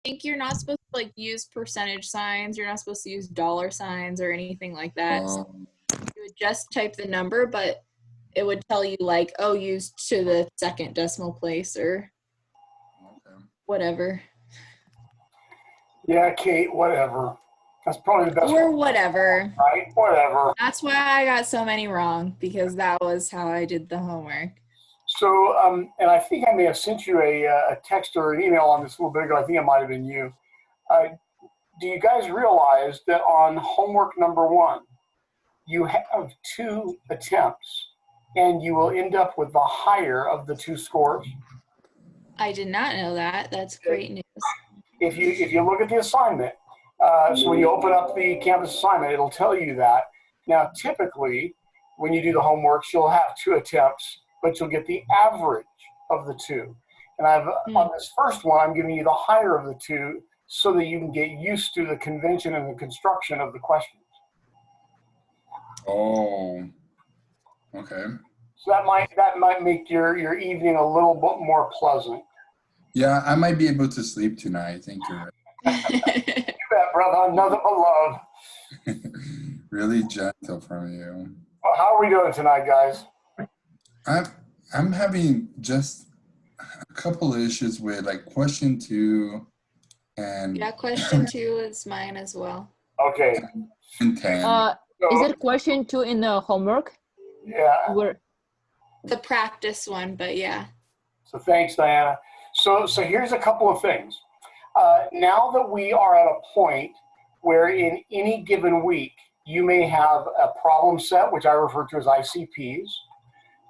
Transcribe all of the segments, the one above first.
think you're not supposed to like use percentage signs. You're not supposed to use dollar signs or anything like that. So you would just type the number, but it would tell you like, oh, used to the second decimal place or whatever. Yeah, Kate, whatever. That's probably the best. Or whatever. Right? Whatever. That's why I got so many wrong, because that was how I did the homework. So, and I think I may have sent you a text or an email on this a little bit ago. I think it might have been you. Do you guys realize that on homework number 1, you have 2 attempts, and you will end up with the higher of the 2 scores? I did not know that. That's great news. If you look at the assignment, so when you open up the Canvas assignment, it'll tell you that. Now, typically, when you do the homeworks, you'll have 2 attempts, but you'll get the average of the 2. And on this first one, I'm giving you the higher of the 2 so that you can get used to the convention and the construction of the questions. Oh, okay. So that might make your evening a little bit more pleasant. Yeah, I might be able to sleep tonight. Thank you. You bet, brother. Nothing but love. Really gentle from you. Well, how are we doing tonight, guys? I'm having just a couple of issues with like question 2 and yeah, question 2 is mine as well. Okay. And 10. Is it question 2 in the homework? Yeah. The practice one, but yeah. So thanks, Diana. So here's a couple of things. Now that we are at a point where in any given week, you may have a problem set, which I refer to as ICPs.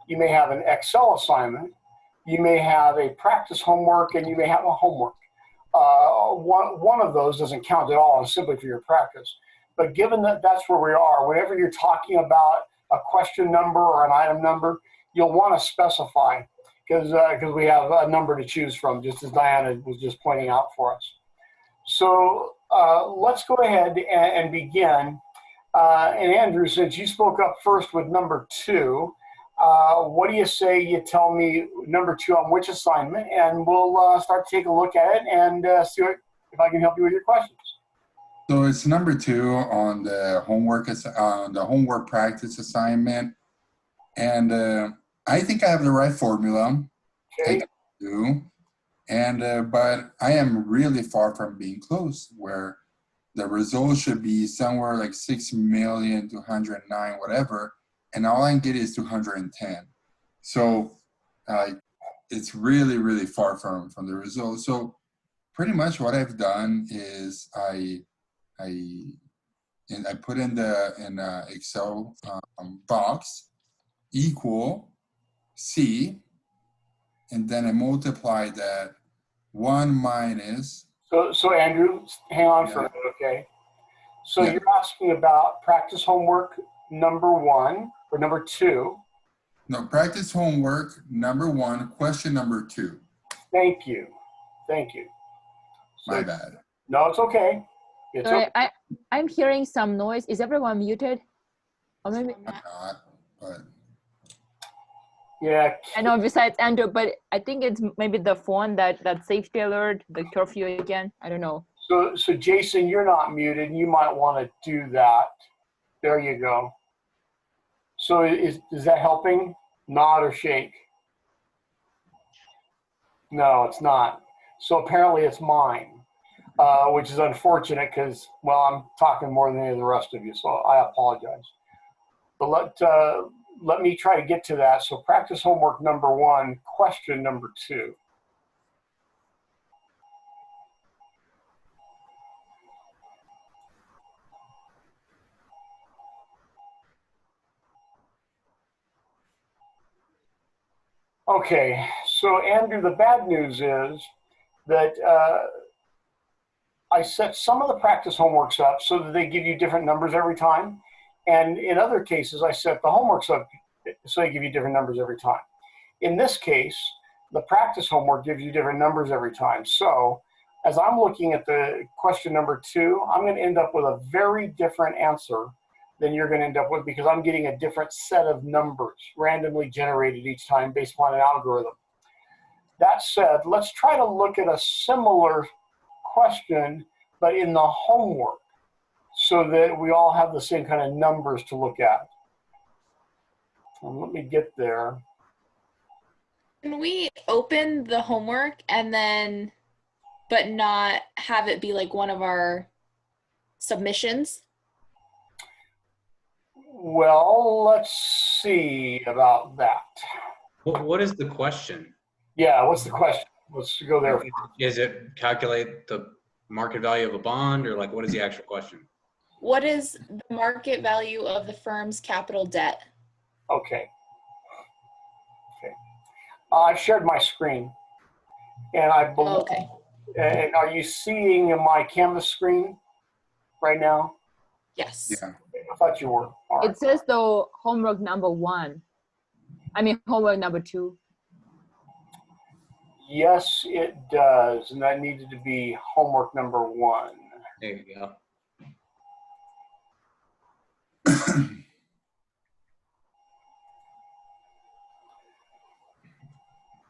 You may have an Excel assignment. You may have a practice homework, and you may have a homework. One of those doesn't count at all, it's simply for your practice. But given that that's where we are, whenever you're talking about a question number or an item number, you'll want to specify because we have a number to choose from, just as Diana was just pointing out for us. So let's go ahead and begin. And Andrew, since you spoke up first with number 2, what do you say you tell me number 2 on which assignment, and we'll start to take a look at it and see if I can help you with your questions. So it's number 2 on the homework practice assignment, and I think I have the right formula. Okay. I do, and but I am really far from being close. Where the result should be somewhere like 6,209,000 whatever, and all I get is 210. So it's really, really far from the result. So pretty much what I've done is I put in the Excel box equal C, and then I multiply that 1 minus. So Andrew, hang on for a minute, okay? So you're asking about practice homework number 1 or number 2? No, practice homework number 1, question number 2. Thank you. Thank you. So, my bad. No, it's okay. It's Sorry, okay. I'm hearing some noise. Is everyone muted? Or maybe I'm not, but Yeah. I know besides Andrew, but I think it's maybe the phone that safety alert, the curfew again. I don't know. So Jason, you're not muted. You might want to do that. There you go. So is that helping? Nod or shake? No, it's not. So apparently it's mine, which is unfortunate because, well, I'm talking more than any of the rest of you, so I apologize. But let me try to get to that. So practice homework number 1, question number 2. Okay, so Andrew, the bad news is that I set some of the practice homeworks up so that they give you different numbers every time. And in other cases, I set the homeworks up so they give you different numbers every time. In this case, the practice homework gives you different numbers every time. So as I'm looking at the question number 2, I'm going to end up with a very different answer than you're going to end up with because I'm getting a different set of numbers randomly generated each time based upon an algorithm. That said, let's try to look at a similar question, but in the homework, so that we all have the same kind of numbers to look at. Let me get there. Can we open the homework and then, but not have it be like one of our submissions? Well, let's see about that. What is the question? Yeah, what's the question? Let's go there. Is it calculate the market value of a bond, or like what is the actual question? What is the market value of the firm's capital debt? Okay. I shared my screen, and I believe. Okay. And are you seeing my Canvas screen right now? Yes. Yeah. I thought you were. All right. It says though homework number 1. I mean homework number 2. Yes, it does, and that needed to be homework number 1. There you go.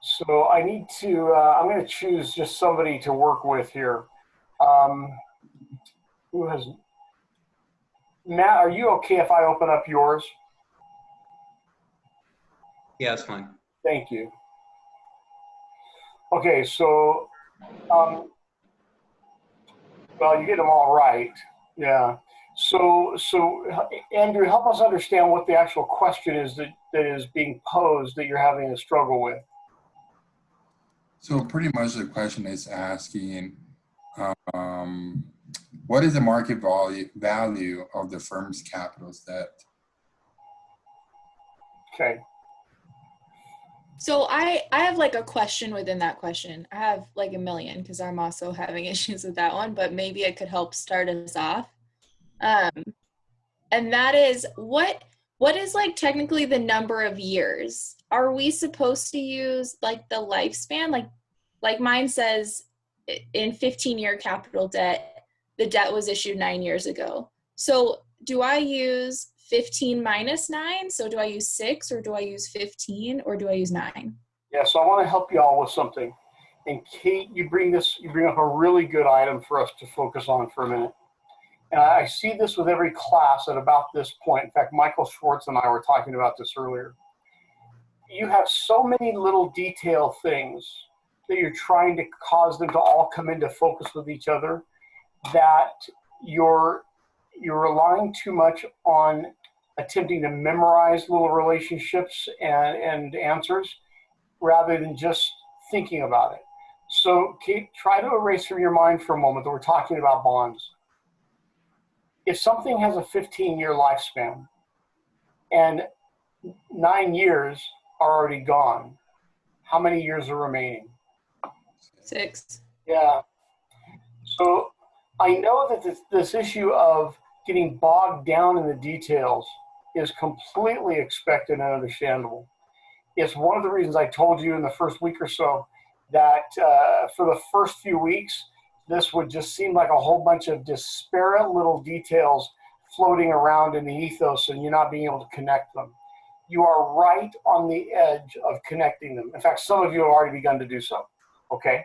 So I need to, I'm going to choose just somebody to work with here. Who has, Matt, are you okay if I open up yours? Yeah, that's fine. Thank you. Okay, so, well, you get them all right. Yeah. So Andrew, help us understand what the actual question is that is being posed that you're having a struggle with. So pretty much the question is asking, what is the market value of the firm's capital debt? Okay. So I have like a question within that question. I have like a million because I'm also having issues with that one, but maybe it could help start us off. And that is what is like technically the number of years? Are we supposed to use like the lifespan? Like mine says in 15-year capital debt, the debt was issued 9 years ago. So do I use 15 minus 9? So do I use 6 or do I use 15 or do I use 9? Yeah, so I want to help you all with something. And Kate, you bring up a really good item for us to focus on for a minute. And I see this with every class at about this point. In fact, Michael Schwartz and I were talking about this earlier. You have so many little detail things that you're trying to cause them to all come into focus with each other, that you're relying too much on attempting to memorize little relationships and answers rather than just thinking about it. So Kate, try to erase from your mind for a moment that we're talking about bonds. If something has a 15-year lifespan and 9 years are already gone, how many years are remaining? 6. Yeah. So I know that this issue of getting bogged down in the details is completely expected and understandable. It's one of the reasons I told you in the first week or so that for the first few weeks, this would just seem like a whole bunch of disparate little details floating around in the ethos and you're not being able to connect them. You are right on the edge of connecting them. In fact, some of you have already begun to do so, okay?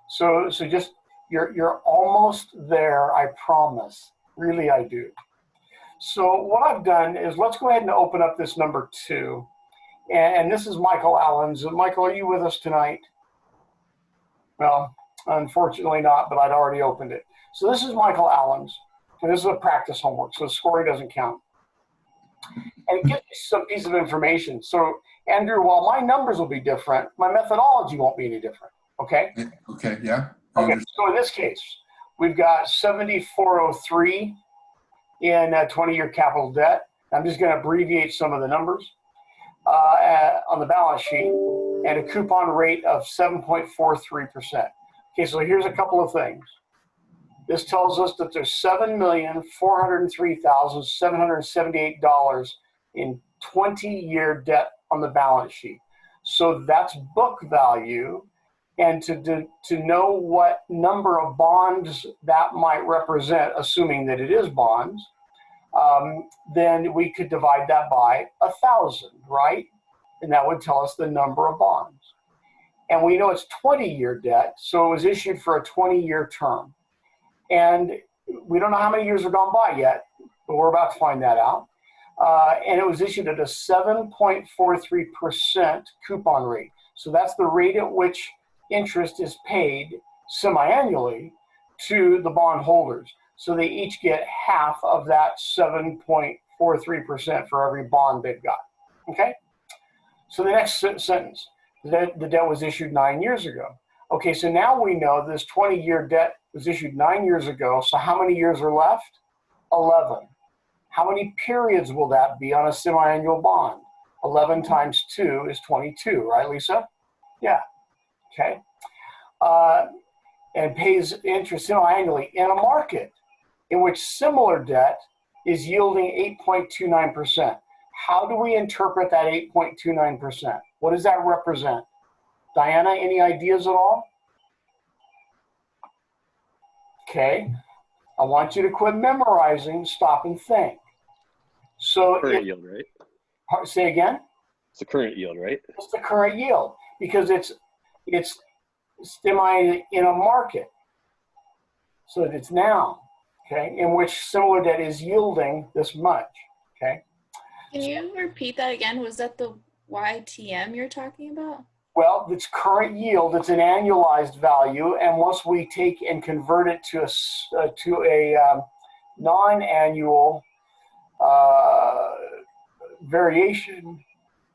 So just, you're almost there, I promise. Really, I do. So what I've done is let's go ahead and open up this number 2. And this is Michael Allen's. Michael, are you with us tonight? Well, unfortunately not, but I'd already opened it. So this is Michael Allen's. And this is a practice homework, so the scoring doesn't count. And it gives you some piece of information. So Andrew, while my numbers will be different, my methodology won't be any different, okay? Okay, yeah. Okay, so in this case, we've got 7403 in 20-year capital debt. I'm just going to abbreviate some of the numbers on the balance sheet, and a coupon rate of 7.43%. Okay, so here's a couple of things. This tells us that there's $7,403,778 in 20-year debt on the balance sheet. So that's book value. And to know what number of bonds that might represent, assuming that it is bonds, then we could divide that by 1,000, right? And that would tell us the number of bonds. And we know it's 20-year debt, so it was issued for a 20-year term. And we don't know how many years have gone by yet, but we're about to find that out. And it was issued at a 7.43% coupon rate. So that's the rate at which interest is paid semi-annually to the bond holders. So they each get half of that 7.43% for every bond they've got. Okay? So the next sentence, the debt was issued 9 years ago. Okay, so now we know this 20-year debt was issued 9 years ago. So how many years are left? 11. How many periods will that be on a semi-annual bond? 11 times 2 is 22, right, Lisa? Yeah. Okay. And pays interest semi-annually in a market in which similar debt is yielding 8.29%. How do we interpret that 8.29%? What does that represent? Diana, any ideas at all? Okay. I want you to quit memorizing, stop and think. So Current yield, right? Say again? It's the current yield, right? It's the current yield because it's semi in a market. So it's now, okay, in which similar debt is yielding this much, okay? Can you repeat that again? Was that the YTM you're talking about? Well, it's current yield. It's an annualized value, and once we take and convert it to a non-annual variation,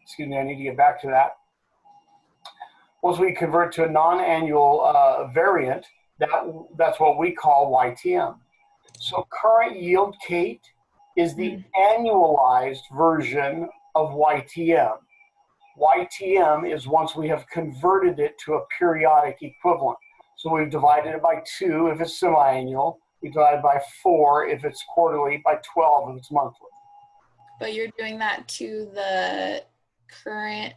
excuse me, I need to get back to that. Once we convert to a non-annual variant, that's what we call YTM. So current yield, Kate, is the annualized version of YTM. YTM is once we have converted it to a periodic equivalent. So we've divided it by 2 if it's semi-annual, we divide it by 4 if it's quarterly, by 12 if it's monthly. But you're doing that to the current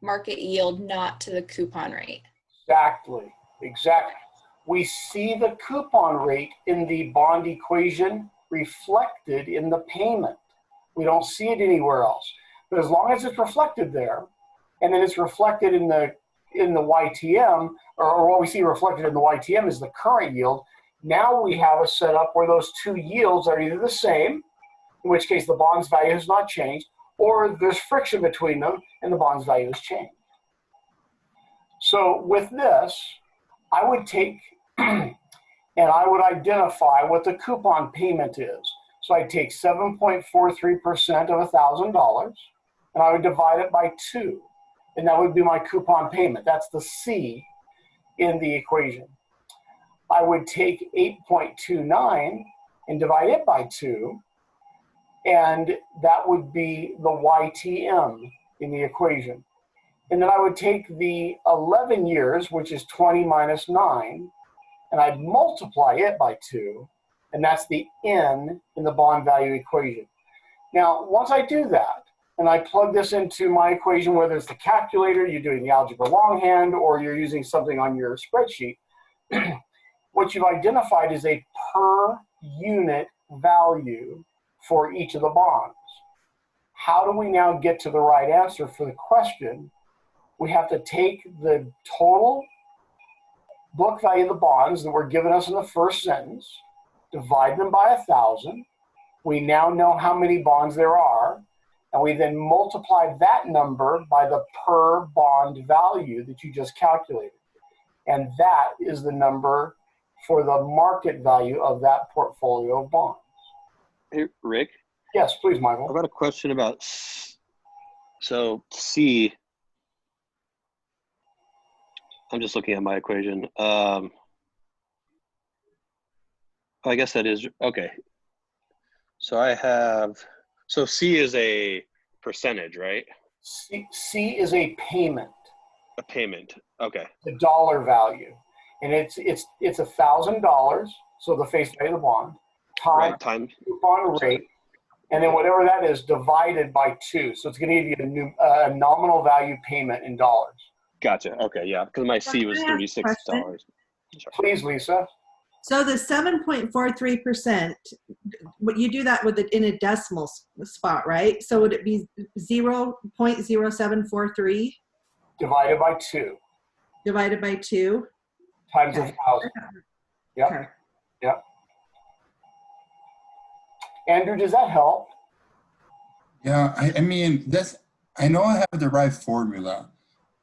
market yield, not to the coupon rate. Exactly. We see the coupon rate in the bond equation reflected in the payment. We don't see it anywhere else. But as long as it's reflected there, and then it's reflected in the YTM, or what we see reflected in the YTM is the current yield, now we have a setup where those two yields are either the same, in which case the bond's value has not changed, or there's friction between them and the bond's value has changed. So with this, I would take and I would identify what the coupon payment is. So I'd take 7.43% of $1,000, and I would divide it by 2. And that would be my coupon payment. That's the C in the equation. I would take 8.29 and divide it by 2, and that would be the YTM in the equation. And then I would take the 11 years, which is 20 minus 9, and I'd multiply it by 2, and that's the N in the bond value equation. Now, once I do that, and I plug this into my equation, whether it's the calculator, you're doing the algebra longhand, or you're using something on your spreadsheet, what you've identified is a per unit value for each of the bonds. How do we now get to the right answer for the question? We have to take the total book value of the bonds that were given us in the first sentence, divide them by 1,000. We now know how many bonds there are, and we then multiply that number by the per bond value that you just calculated. And that is the number for the market value of that portfolio of bonds. Hey, Rick? Yes, please, Michael. I've got a question about, so C, I'm just looking at my equation. I guess that is, okay. So I have, so C is a percentage, right? C is a payment. A payment, okay. The dollar value. And it's $1,000, so the face value of the bond, times coupon rate, and then whatever that is divided by 2. So it's going to give you a nominal value payment in dollars. Gotcha, okay, yeah, because my C was $36. Please, Lisa. So the 7.43%, what you do that with it in a decimal spot, right? So would it be 0.0743? Divided by 2. divided by 2. times Okay. 1,000. Yep. Okay. Yep. Andrew, does that help? Yeah, I mean, I know I have the right formula,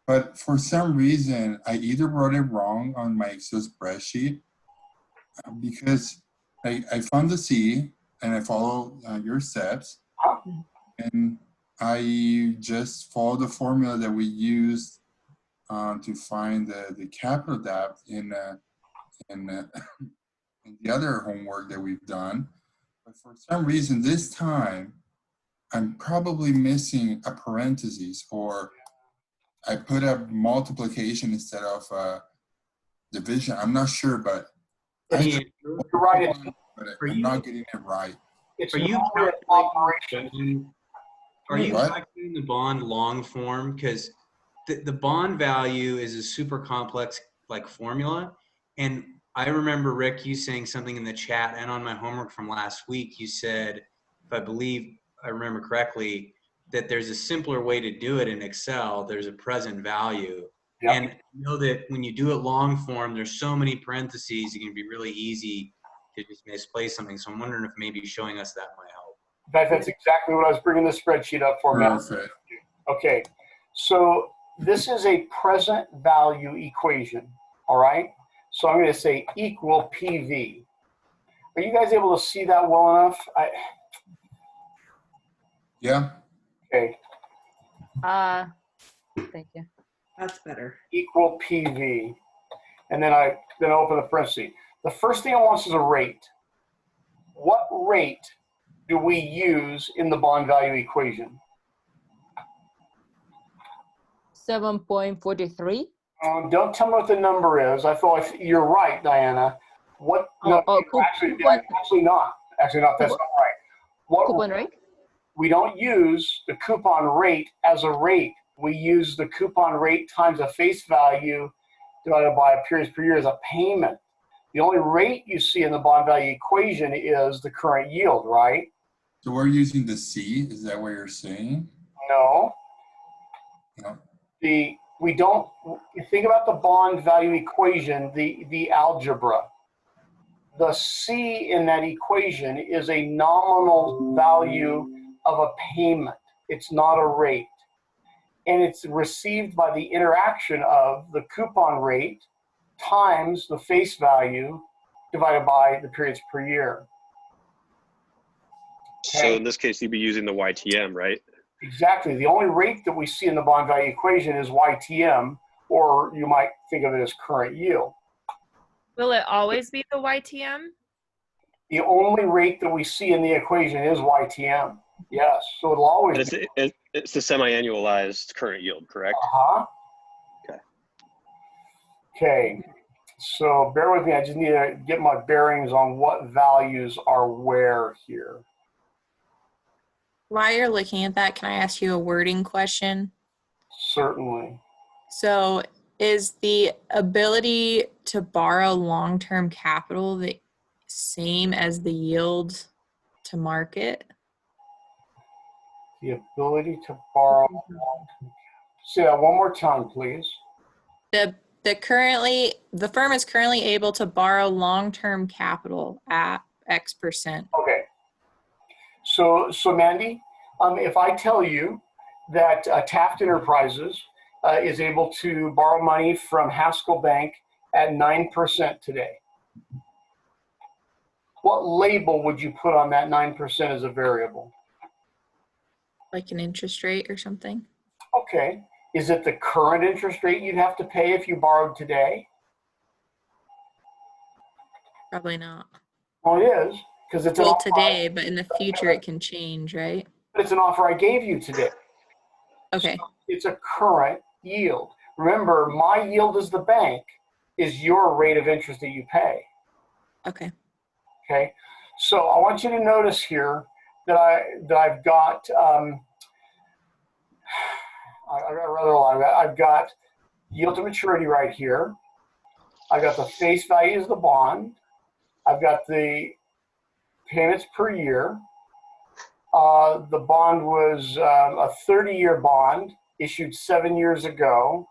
but for some reason, I either wrote it wrong on my Excel spreadsheet because I found the C and I follow your steps, and I just follow the formula that we used to find the capital depth in in the other homework that we've done. But for some reason, this time, I'm probably missing a parentheses, or I put a multiplication instead of division. I'm not sure, but Hey, You're right. I'm not getting it right. It's Are you normally an operation. Are you What? calculating the bond long form? Because the bond value is a super complex like formula. And I remember, Rick, you saying something in the chat and on my homework from last week, you said, if I believe I remember correctly, that there's a simpler way to do it in Excel. There's a present value. Yep. And you know that when you do it long form, there's so many parentheses, it can be really easy to just misplace something. So I'm wondering if maybe showing us that might help. In fact, that's exactly what I was bringing the spreadsheet up for, Matt. Perfect. Okay, so this is a present value equation, all right? So I'm going to say equal PV. Are you guys able to see that well enough? Yeah. Okay, Thank you. That's better. equal PV. And then I open the parenthesis. The first thing I want is a rate. What rate do we use in the bond value equation? 7.43. Don't tell me what the number is. I thought you're right, Diana. What? No, actually not. Actually not. That's not right. What Coupon rate? We don't use the coupon rate as a rate. We use the coupon rate times a face value divided by a periods per year as a payment. The only rate you see in the bond value equation is the current yield, right? So we're using the C. Is that what you're saying? No. No. We don't. You think about the bond value equation, the algebra. The C in that equation is a nominal value of a payment. It's not a rate. And it's received by the interaction of the coupon rate times the face value divided by the periods per year. So in this case, you'd be using the YTM, right? Exactly. The only rate that we see in the bond value equation is YTM, or you might think of it as current yield. Will it always be the YTM? The only rate that we see in the equation is YTM. Yes. So it'll always be. It's the semi-annualized current yield, correct? Uh-huh. Okay. Okay. So bear with me. I just need to get my bearings on what values are where here. While you're looking at that, can I ask you a wording question? Certainly. So is the ability to borrow long-term capital the same as the yield to market? The ability to borrow. Say that one more time, please. The firm is currently able to borrow long-term capital at X%. Okay. So Mandy, if I tell you that Taft Enterprises is able to borrow money from Haskell Bank at 9% today, what label would you put on that 9% as a variable? Like an interest rate or something? Okay. Is it the current interest rate you'd have to pay if you borrowed today? Probably not. Well, it is, because it's an Well, offer. today, but in the future it can change, right? It's an offer I gave you today. Okay. So it's a current yield. Remember, my yield as the bank is your rate of interest that you pay. Okay. Okay. So I want you to notice here that I've got I've got yield to maturity right here. I've got the face value as the bond. I've got the payments per year. The bond was a 30-year bond issued 7 years ago.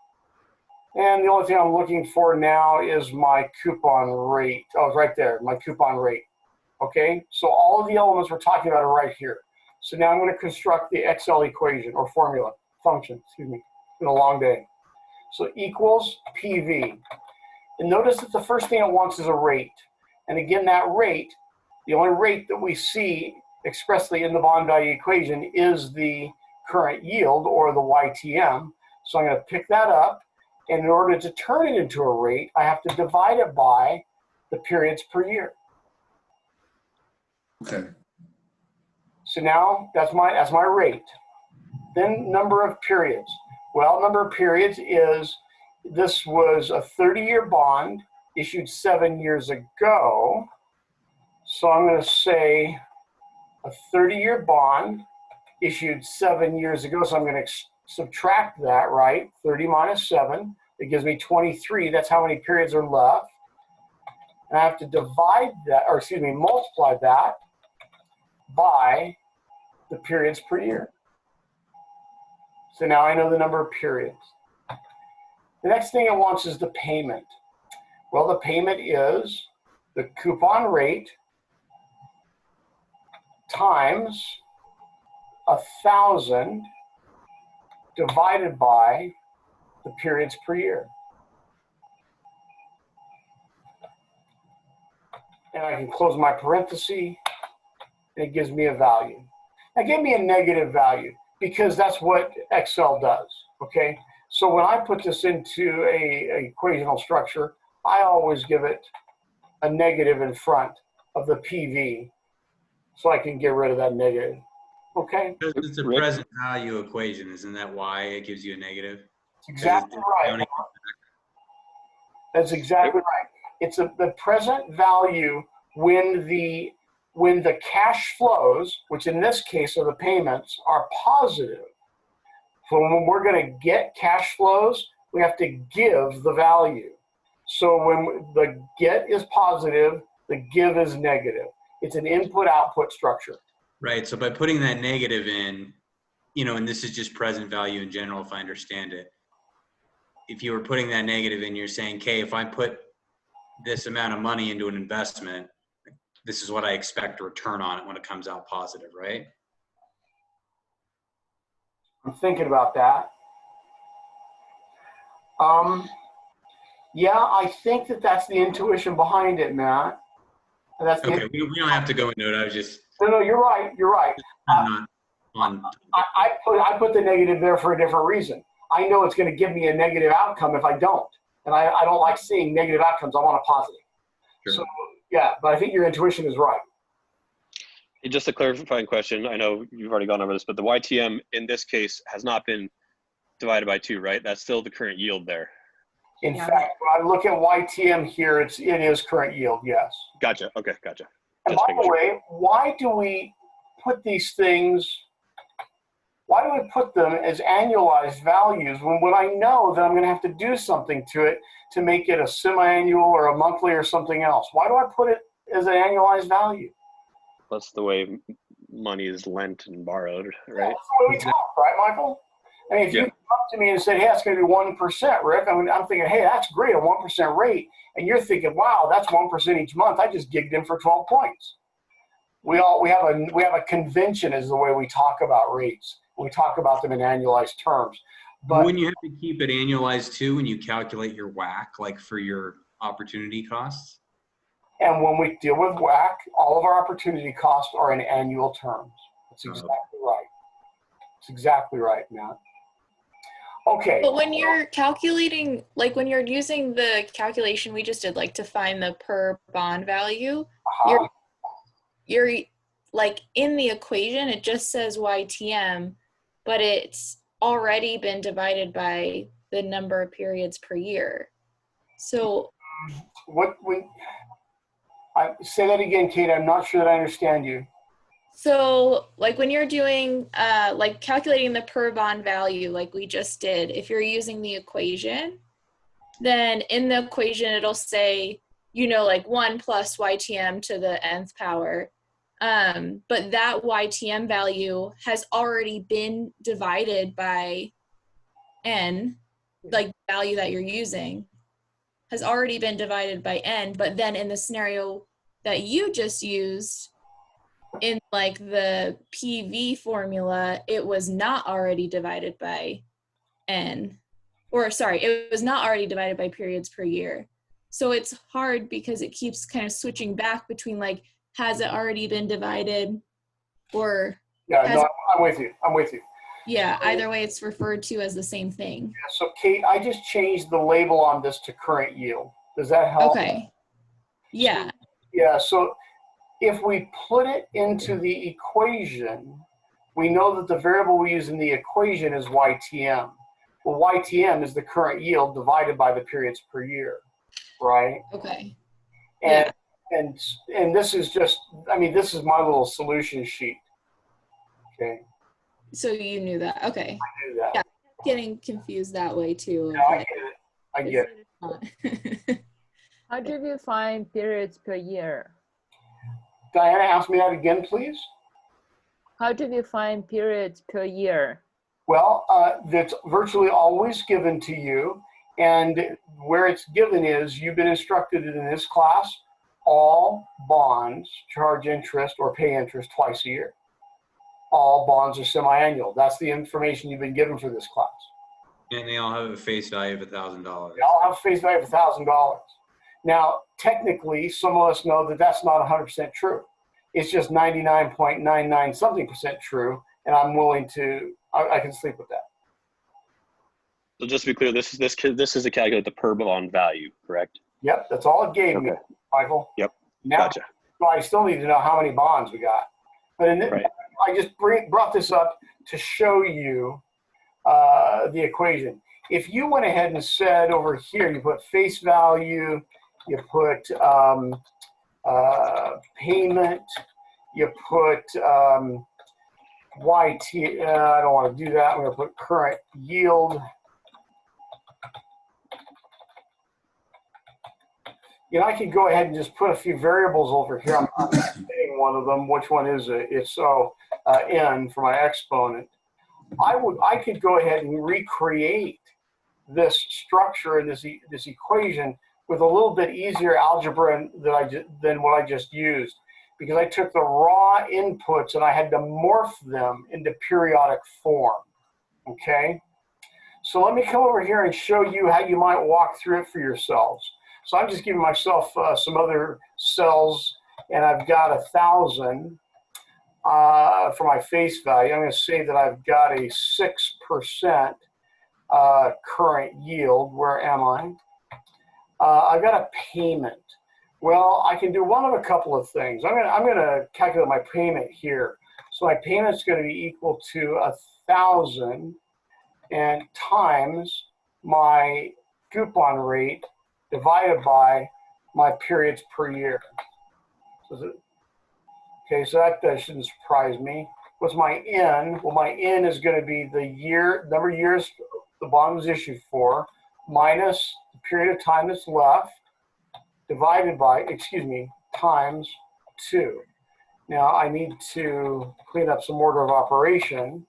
And the only thing I'm looking for now is my coupon rate. Oh, it's right there, my coupon rate. Okay, so all of the elements we're talking about are right here. So now I'm going to construct the Excel equation or formula, function, excuse me. It's been a long day. So equals PV. And notice that the first thing it wants is a rate. And again, that rate, the only rate that we see expressly in the bond value equation is the current yield, or the YTM. So I'm going to pick that up. And in order to turn it into a rate, I have to divide it by the periods per year. Okay. So now that's my rate. Then number of periods. Well, number of periods is, this was a 30-year bond issued 7 years ago. So I'm going to say a 30-year bond issued 7 years ago. So I'm going to subtract that, right? 30 minus 7. It gives me 23. That's how many periods are left. And I have to divide that, or excuse me, multiply that by the periods per year. So now I know the number of periods. The next thing it wants is the payment. Well, the payment is the coupon rate times 1,000 divided by the periods per year. And I can close my parenthesis, and it gives me a value. Now, give me a negative value, because that's what Excel does, okay? So when I put this into a equational structure, I always give it a negative in front of the PV, so I can get rid of that negative, okay? It's a present value equation. Isn't that why it gives you a negative? That's exactly right. That's exactly right. It's the present value when the cash flows, which in this case are the payments, are positive. So when we're going to get cash flows, we have to give the value. So when the get is positive, the give is negative. It's an input-output structure. Right. So by putting that negative in, and this is just present value in general, if I understand it. If you were putting that negative in, you're saying, okay, if I put this amount of money into an investment, this is what I expect to return on it when it comes out positive, right? I'm thinking about that. Yeah, I think that's the intuition behind it, Matt. That's okay, we don't have to go into it. I was just. No, you're right. You're right. I'm not on. I put the negative there for a different reason. I know it's going to give me a negative outcome if I don't. And I don't like seeing negative outcomes. I want a positive. Sure. So, yeah, but I think your intuition is right. Just a clarifying question. I know you've already gone over this, but the YTM in this case has not been divided by 2, right? That's still the current yield there. In fact, when I look at YTM here, it is current yield, yes. Gotcha. Okay, gotcha. And by the way, why do we put these things, why do we put them as annualized values when I know that I'm going to have to do something to it to make it a semi-annual or a monthly or something else? Why do I put it as an annualized value? That's the way money is lent and borrowed, right? Yeah, that's the way we talk, right, Michael? I mean, if you come up to me and said, hey, that's going to be 1%, Rick, I'm thinking, hey, that's great, a 1% rate. And you're thinking, wow, that's 1% each month. I just gigged in for 12 points. We have a convention is the way we talk about rates. We talk about them in annualized terms. But when you have to keep it annualized too, when you calculate your WACC, like for your opportunity costs? And when we deal with WACC, all of our opportunity costs are in annual terms. That's exactly right. It's exactly right, Matt. Okay. But when you're calculating, like when you're using the calculation we just did, like to find the per bond value, you're like in the equation, it just says YTM, but it's already been divided by the number of periods per year. So say that again, Kate. I'm not sure that I understand you. So like when you're doing like calculating the per bond value like we just did, if you're using the equation, then in the equation it'll say, like 1 plus YTM to the nth power. But that YTM value has already been divided by N. like value that you're using has already been divided by n, but then in the scenario that you just used in like the PV formula, it was not already divided by n, or sorry, it was not already divided by periods per year. So it's hard because it keeps kind of switching back between like, has it already been divided, or Yeah, has, no, I'm with you. I'm with you. yeah, either way it's referred to as the same thing. So Kate, I just changed the label on this to current yield. Does that help? Okay. Yeah. Yeah, so if we put it into the equation, we know that the variable we use in the equation is YTM. Well, YTM is the current yield divided by the periods per year, right? Okay. And and this is just, I mean, this is my little solution sheet. Okay. So you knew that. Okay. I knew that. Yeah. Getting confused that way too. No, I get it. I get it. How do you find periods per year? Diana, ask me that again, please. How do you find periods per year? Well, that's virtually always given to you. And where it's given is, you've been instructed in this class, all bonds charge interest or pay interest twice a year. All bonds are semi-annual. That's the information you've been given for this class. And they all have a face value of $1,000. They all have a face value of $1,000. Now, technically, some of us know that that's not 100% true. It's just 99.99 something percent true, and I'm willing to, I can sleep with that. So just to be clear, this is to calculate the per bond value, correct? Yep, that's all it gave me, Michael. Yep. Now, Gotcha. well, I still need to know how many bonds we got. But I just brought this up to show you the equation. If you went ahead and said over here, you put face value, you put payment, you put YT, I don't want to do that. I'm going to put current yield. You know, I could go ahead and just put a few variables over here. I'm saying one of them. Which one is it? It's n for my exponent. I could go ahead and recreate this structure and this equation with a little bit easier algebra than what I just used, because I took the raw inputs and I had to morph them into periodic form. Okay, so let me come over here and show you how you might walk through it for yourselves. So I'm just giving myself some other cells, and I've got 1,000 for my face value. I'm going to say that I've got a 6% current yield. Where am I? I've got a payment. Well, I can do one of a couple of things. I'm going to calculate my payment here. So my payment's going to be equal to 1,000 and times my coupon rate divided by my periods per year. Okay, so that shouldn't surprise me. What's my N? Well, my N is going to be the number of years the bond was issued for, minus the period of time that's left, divided by, times 2. Now I need to clean up some order of operation.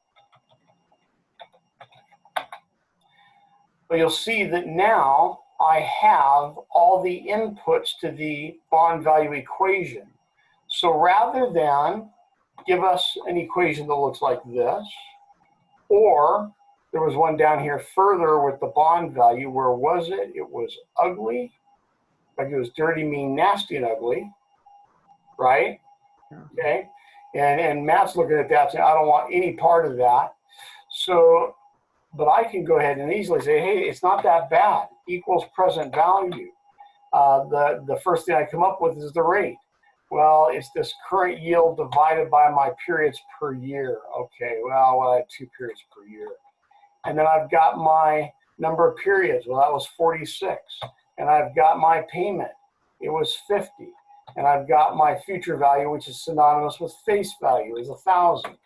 But you'll see that now I have all the inputs to the bond value equation. So rather than give us an equation that looks like this, or there was one down here further with the bond value, where was it? It was ugly, like it was dirty, mean, nasty, and ugly, right? Okay, and Matt's looking at that saying, I don't want any part of that. So, but I can go ahead and easily say, hey, it's not that bad. Equals present value. The first thing I come up with is the rate. Well, it's this current yield divided by my periods per year. Okay, well, I had 2 periods per year. And then I've got my number of periods. Well, that was 46. And I've got my payment. It was 50. And I've got my future value, which is synonymous with face value, is 1,000.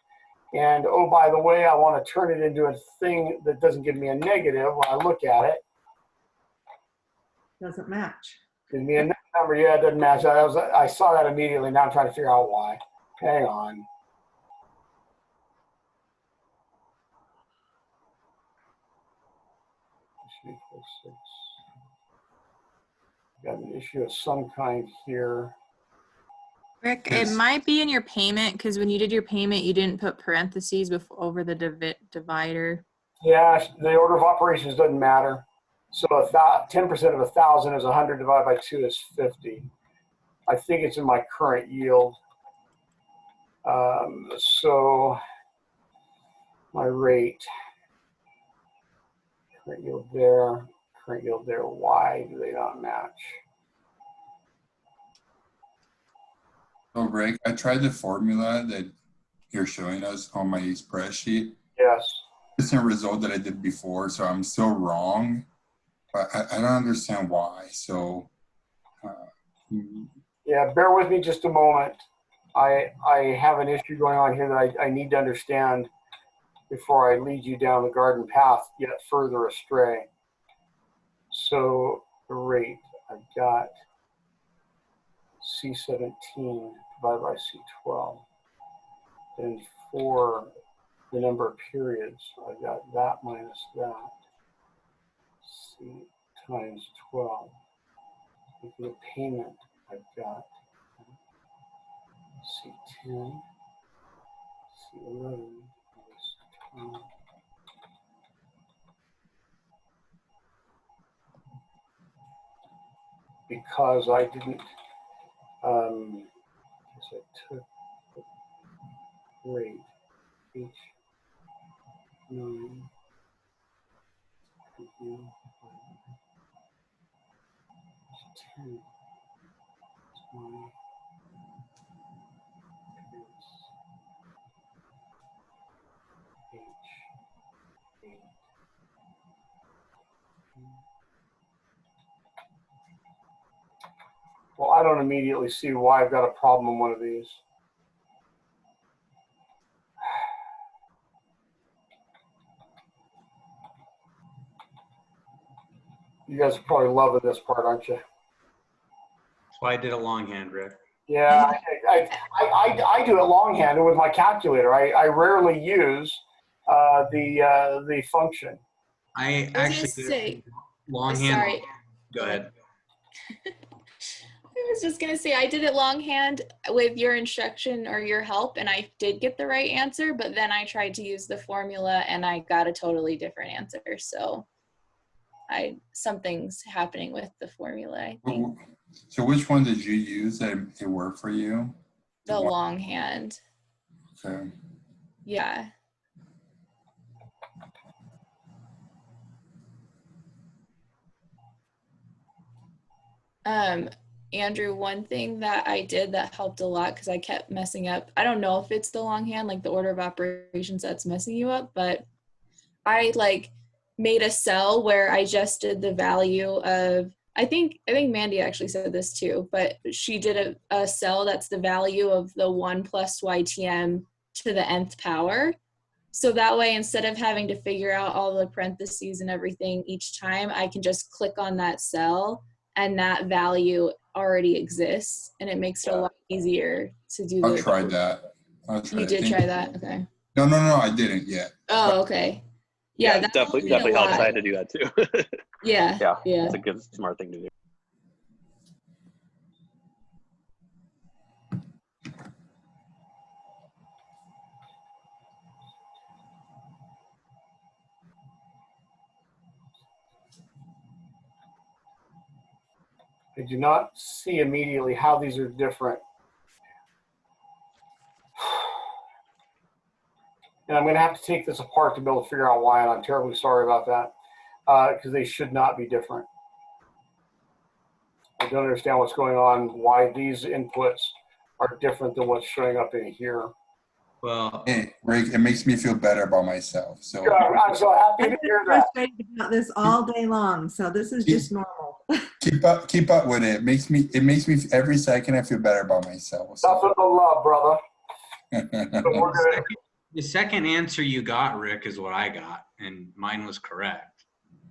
And oh, by the way, I want to turn it into a thing that doesn't give me a negative. When I look at it, Doesn't match. gives me a number. Yeah, it doesn't match. I saw that immediately. Now I'm trying to figure out why. Hang on. got an issue of some kind here. Rick, it might be in your payment because when you did your payment, you didn't put parentheses over the divider. Yeah, the order of operations doesn't matter. So 10% of 1,000 is 100 divided by 2 is 50. I think it's in my current yield. So my rate, current yield there, why do they not match? So Rick, I tried the formula that you're showing us on my spreadsheet. Yes. It's a result that I did before, so I'm still wrong, but I don't understand why. So yeah, bear with me just a moment. I have an issue going on here that I need to understand before I lead you down the garden path yet further astray. So the rate, I've got C17 divided by C12. And for the number of periods, I've got that minus that. C times 12. And for the payment, I've got C10, C11, minus 12. Because I didn't, because I took the rate H9 10 is my H8. Well, I don't immediately see why I've got a problem in one of these. You guys are probably loving this part, aren't you? That's why I did it longhand, Rick. Yeah, I do it longhand with my calculator. I rarely use the function. I I was actually gonna did say, it longhand. sorry. Go ahead. I was just gonna say I did it longhand with your instruction or your help, and I did get the right answer. But then I tried to use the formula, and I got a totally different answer. So, something's happening with the formula. I think so which one did you use that it worked for you? the longhand. Okay. Yeah. Andrew, one thing that I did that helped a lot because I kept messing up. I don't know if it's the longhand, like the order of operations that's messing you up, but I made a cell where I just did the value of, I think Mandy actually said this too, but she did a cell that's the value of the 1 plus YTM to the nth power. So that way, instead of having to figure out all the parentheses and everything each time, I can just click on that cell and that value already exists, and it makes it a lot easier to do. I'll try that. You did try that? Okay. No, I didn't yet. Oh, okay. Yeah, that definitely helps. I had to do that too. Yeah. Yeah. Yeah. It's a good, smart thing to do. I do not see immediately how these are different. And I'm going to have to take this apart to be able to figure out why, and I'm terribly sorry about that, because they should not be different. I don't understand what's going on, why these inputs are different than what's showing up in here. Well, Hey, Rick, it makes me feel better about myself. So I'm so happy to hear that. Frustrated about this all day long, so this is just normal. keep up with it. It makes me every second I feel better about myself. So. Nothing but love, brother. So we're gonna, the second answer you got, Rick, is what I got, and mine was correct.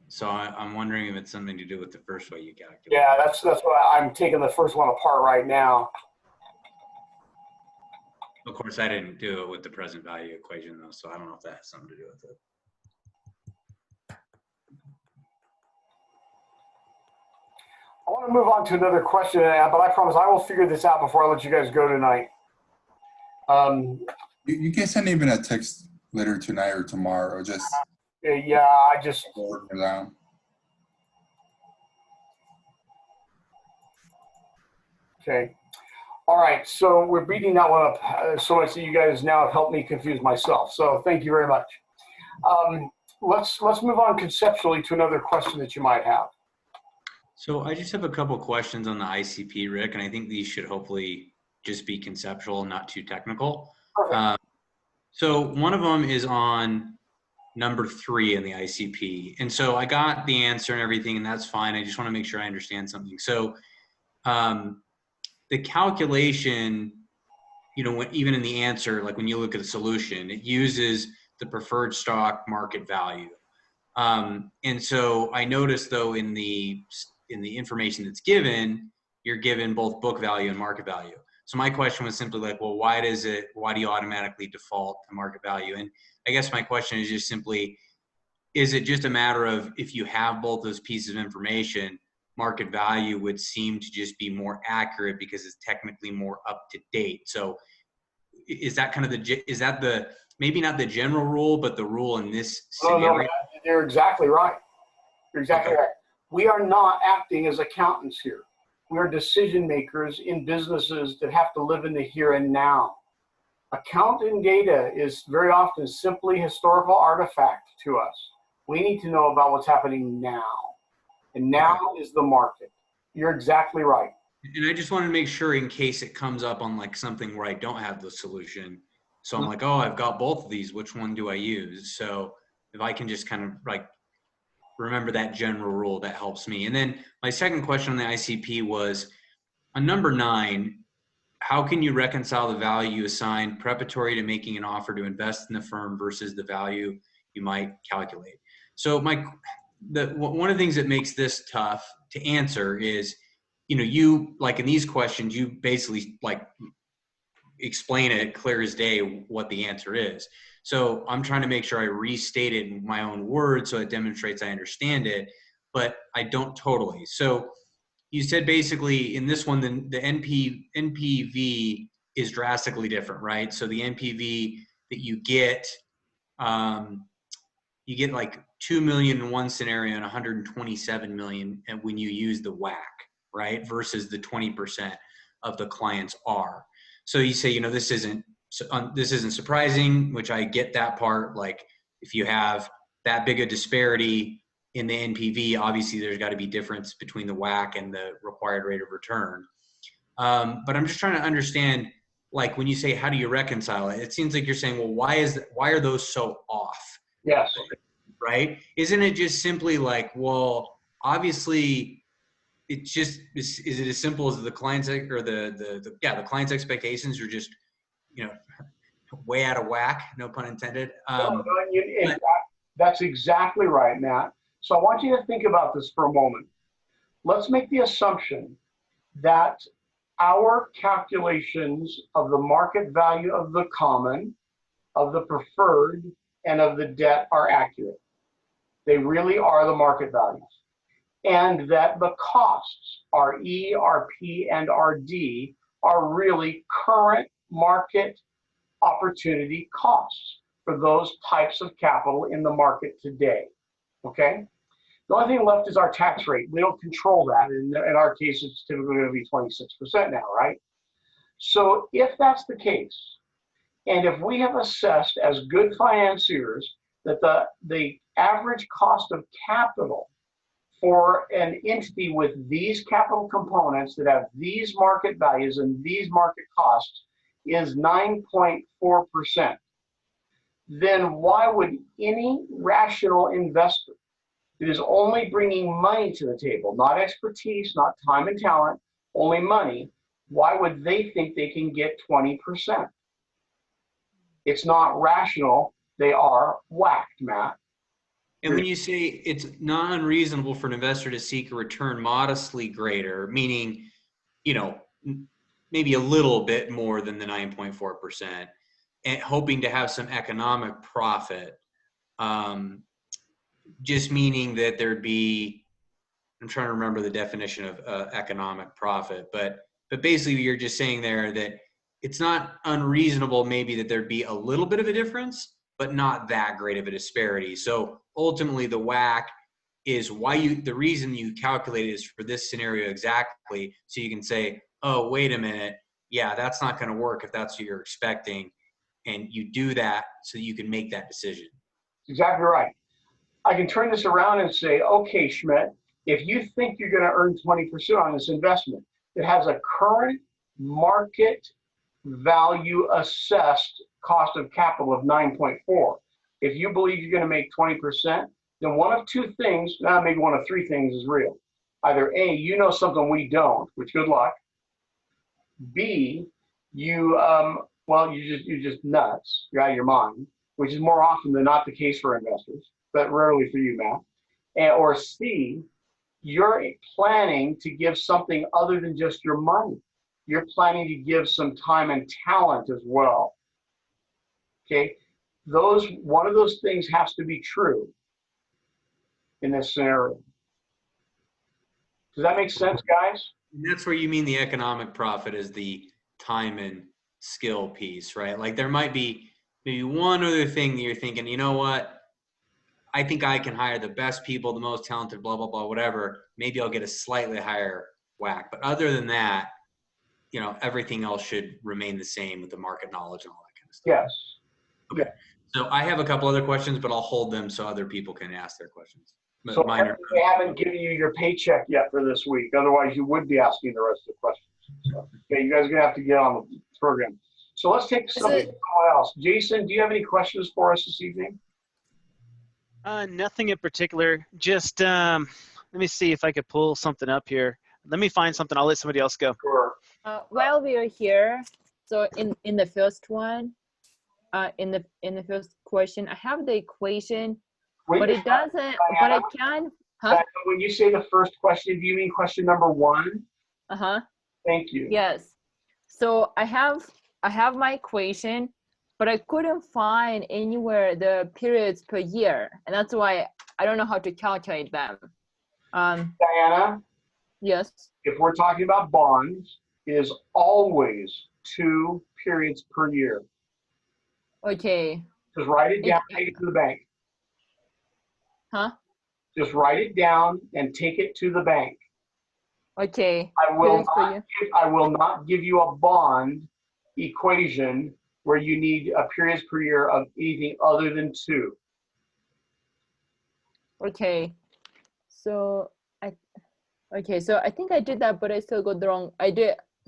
So I'm wondering if it's something to do with the first way you calculated. yeah, that's why I'm taking the first one apart right now. Of course, I didn't do it with the present value equation, though, so I don't know if that has something to do with it. I want to move on to another question, but I promise I will figure this out before I let you guys go tonight. You can send even a text later tonight or tomorrow, or just yeah, I just forward it down. okay. All right, so we're beating that one up so much that you guys now have helped me confuse myself. So thank you very much. Let's move on conceptually to another question that you might have. So I just have a couple questions on the ICP, Rick, and I think these should hopefully just be conceptual, not too technical. Perfect. So one of them is on number 3 in the ICP. And so I got the answer and everything, and that's fine. I just want to make sure I understand something. So the calculation, you know, even in the answer, like when you look at the solution, it uses the preferred stock market value. And so I noticed though in the information that's given, you're given both book value and market value. So my question was simply like, well, why do you automatically default to market value? And I guess my question is just simply, is it just a matter of if you have both those pieces of information, market value would seem to just be more accurate because it's technically more up to date. So is that kind of maybe not the general rule, but the rule in this scenario? No, you're exactly right. You're exactly right. We are not acting as accountants here. We are decision makers in businesses that have to live in the here and now. Accounting data is very often simply historical artifact to us. We need to know about what's happening now. And now is the market. You're exactly right. And I just want to make sure in case it comes up on like something where I don't have the solution. So I'm like, oh, I've got both of these. Which one do I use? So if I can just kind of like remember that general rule, that helps me. And then my second question on the ICP was on number 9, how can you reconcile the value you assign preparatory to making an offer to invest in the firm versus the value you might calculate? So one of the things that makes this tough to answer is, you know, you like in these questions, you basically like explain it clear as day what the answer is. So I'm trying to make sure I restate it in my own words so it demonstrates I understand it, but I don't totally. So you said basically in this one, the NPV is drastically different, right? So the NPV that you get like 2 million in one scenario and 127 million when you use the WAC, right? Versus the 20% of the clients are. So you say, you know, this isn't surprising, which I get that part. Like if you have that big a disparity in the NPV, obviously there's got to be difference between the WAC and the required rate of return. But I'm just trying to understand, like when you say, how do you reconcile it? It seems like you're saying, well, why are those so off? Yes. Right? Isn't it just simply like, well, obviously it's just, is it as simple as the client's or the client's expectations are just, you know, way out of whack, no pun intended. That's exactly right, Matt. So I want you to think about this for a moment. Let's make the assumption that our calculations of the market value of the common, of the preferred, and of the debt are accurate. They really are the market values. And that the costs, RE, RP, and RD, are really current market opportunity costs for those types of capital in the market today, okay? The only thing left is our tax rate. We don't control that. In our case, it's typically going to be 26% now, right? So if that's the case, and if we have assessed as good financiers that the average cost of capital for an entity with these capital components that have these market values and these market costs is 9.4%, then why would any rational investor that is only bringing money to the table, not expertise, not time and talent, only money, why would they think they can get 20%? It's not rational. They are whacked, Matt. And when you say it's not unreasonable for an investor to seek a return modestly greater, meaning, you know, maybe a little bit more than the 9.4%, and hoping to have some economic profit, just meaning that there'd be I'm trying to remember the definition of economic profit, but basically you're just saying there that it's not unreasonable maybe that there'd be a little bit of a difference, but not that great of a disparity. So ultimately the WACC is the reason you calculate it is for this scenario exactly. So you can say, oh, wait a minute. Yeah, that's not going to work if that's what you're expecting. And you do that so that you can make that decision. Exactly right. I can turn this around and say, okay, Schmidt, if you think you're going to earn 20% on this investment, it has a current market value assessed cost of capital of 9.4. If you believe you're going to make 20%, then one of two things, now maybe one of three things is real. Either A, you know something we don't, which good luck. B, you're just nuts. You're out of your mind, which is more often than not the case for investors, but rarely for you, Matt. Or C, you're planning to give something other than just your money. You're planning to give some time and talent as well. Okay, one of those things has to be true in this scenario. Does that make sense, guys? And that's where you mean the economic profit is the time and skill piece, right? Like there might be maybe one other thing that you're thinking, you know what? I think I can hire the best people, the most talented, blah, blah, blah, whatever. Maybe I'll get a slightly higher WACC. But other than that, everything else should remain the same with the market knowledge and all that kind of stuff. Yes. Okay. So I have a couple other questions, but I'll hold them so other people can ask their questions. So they haven't given you your paycheck yet for this week. Otherwise, you would be asking the rest of the questions. So, okay, you guys are going to have to get on the program. So let's take something else. Jason, do you have any questions for us this evening? Nothing in particular. Just let me see if I could pull something up here. Let me find something. I'll let somebody else go. Sure. While we are here, so in the first one, in the first question, I have the equation, but it doesn't. But I can. Huh? When you say the first question, do you mean question number 1? Thank you. Yes. So I have my equation, but I couldn't find anywhere the periods per year, and that's why I don't know how to calculate them. Diana? Yes. If we're talking about bonds, it is always 2 periods per year. Okay. Just write it down, take it to the bank. Huh? Just write it down and take it to the bank. Okay. I will not give you a bond equation where you need a periods per year of anything other than 2. Okay. So I think I did that, but I still got the wrong.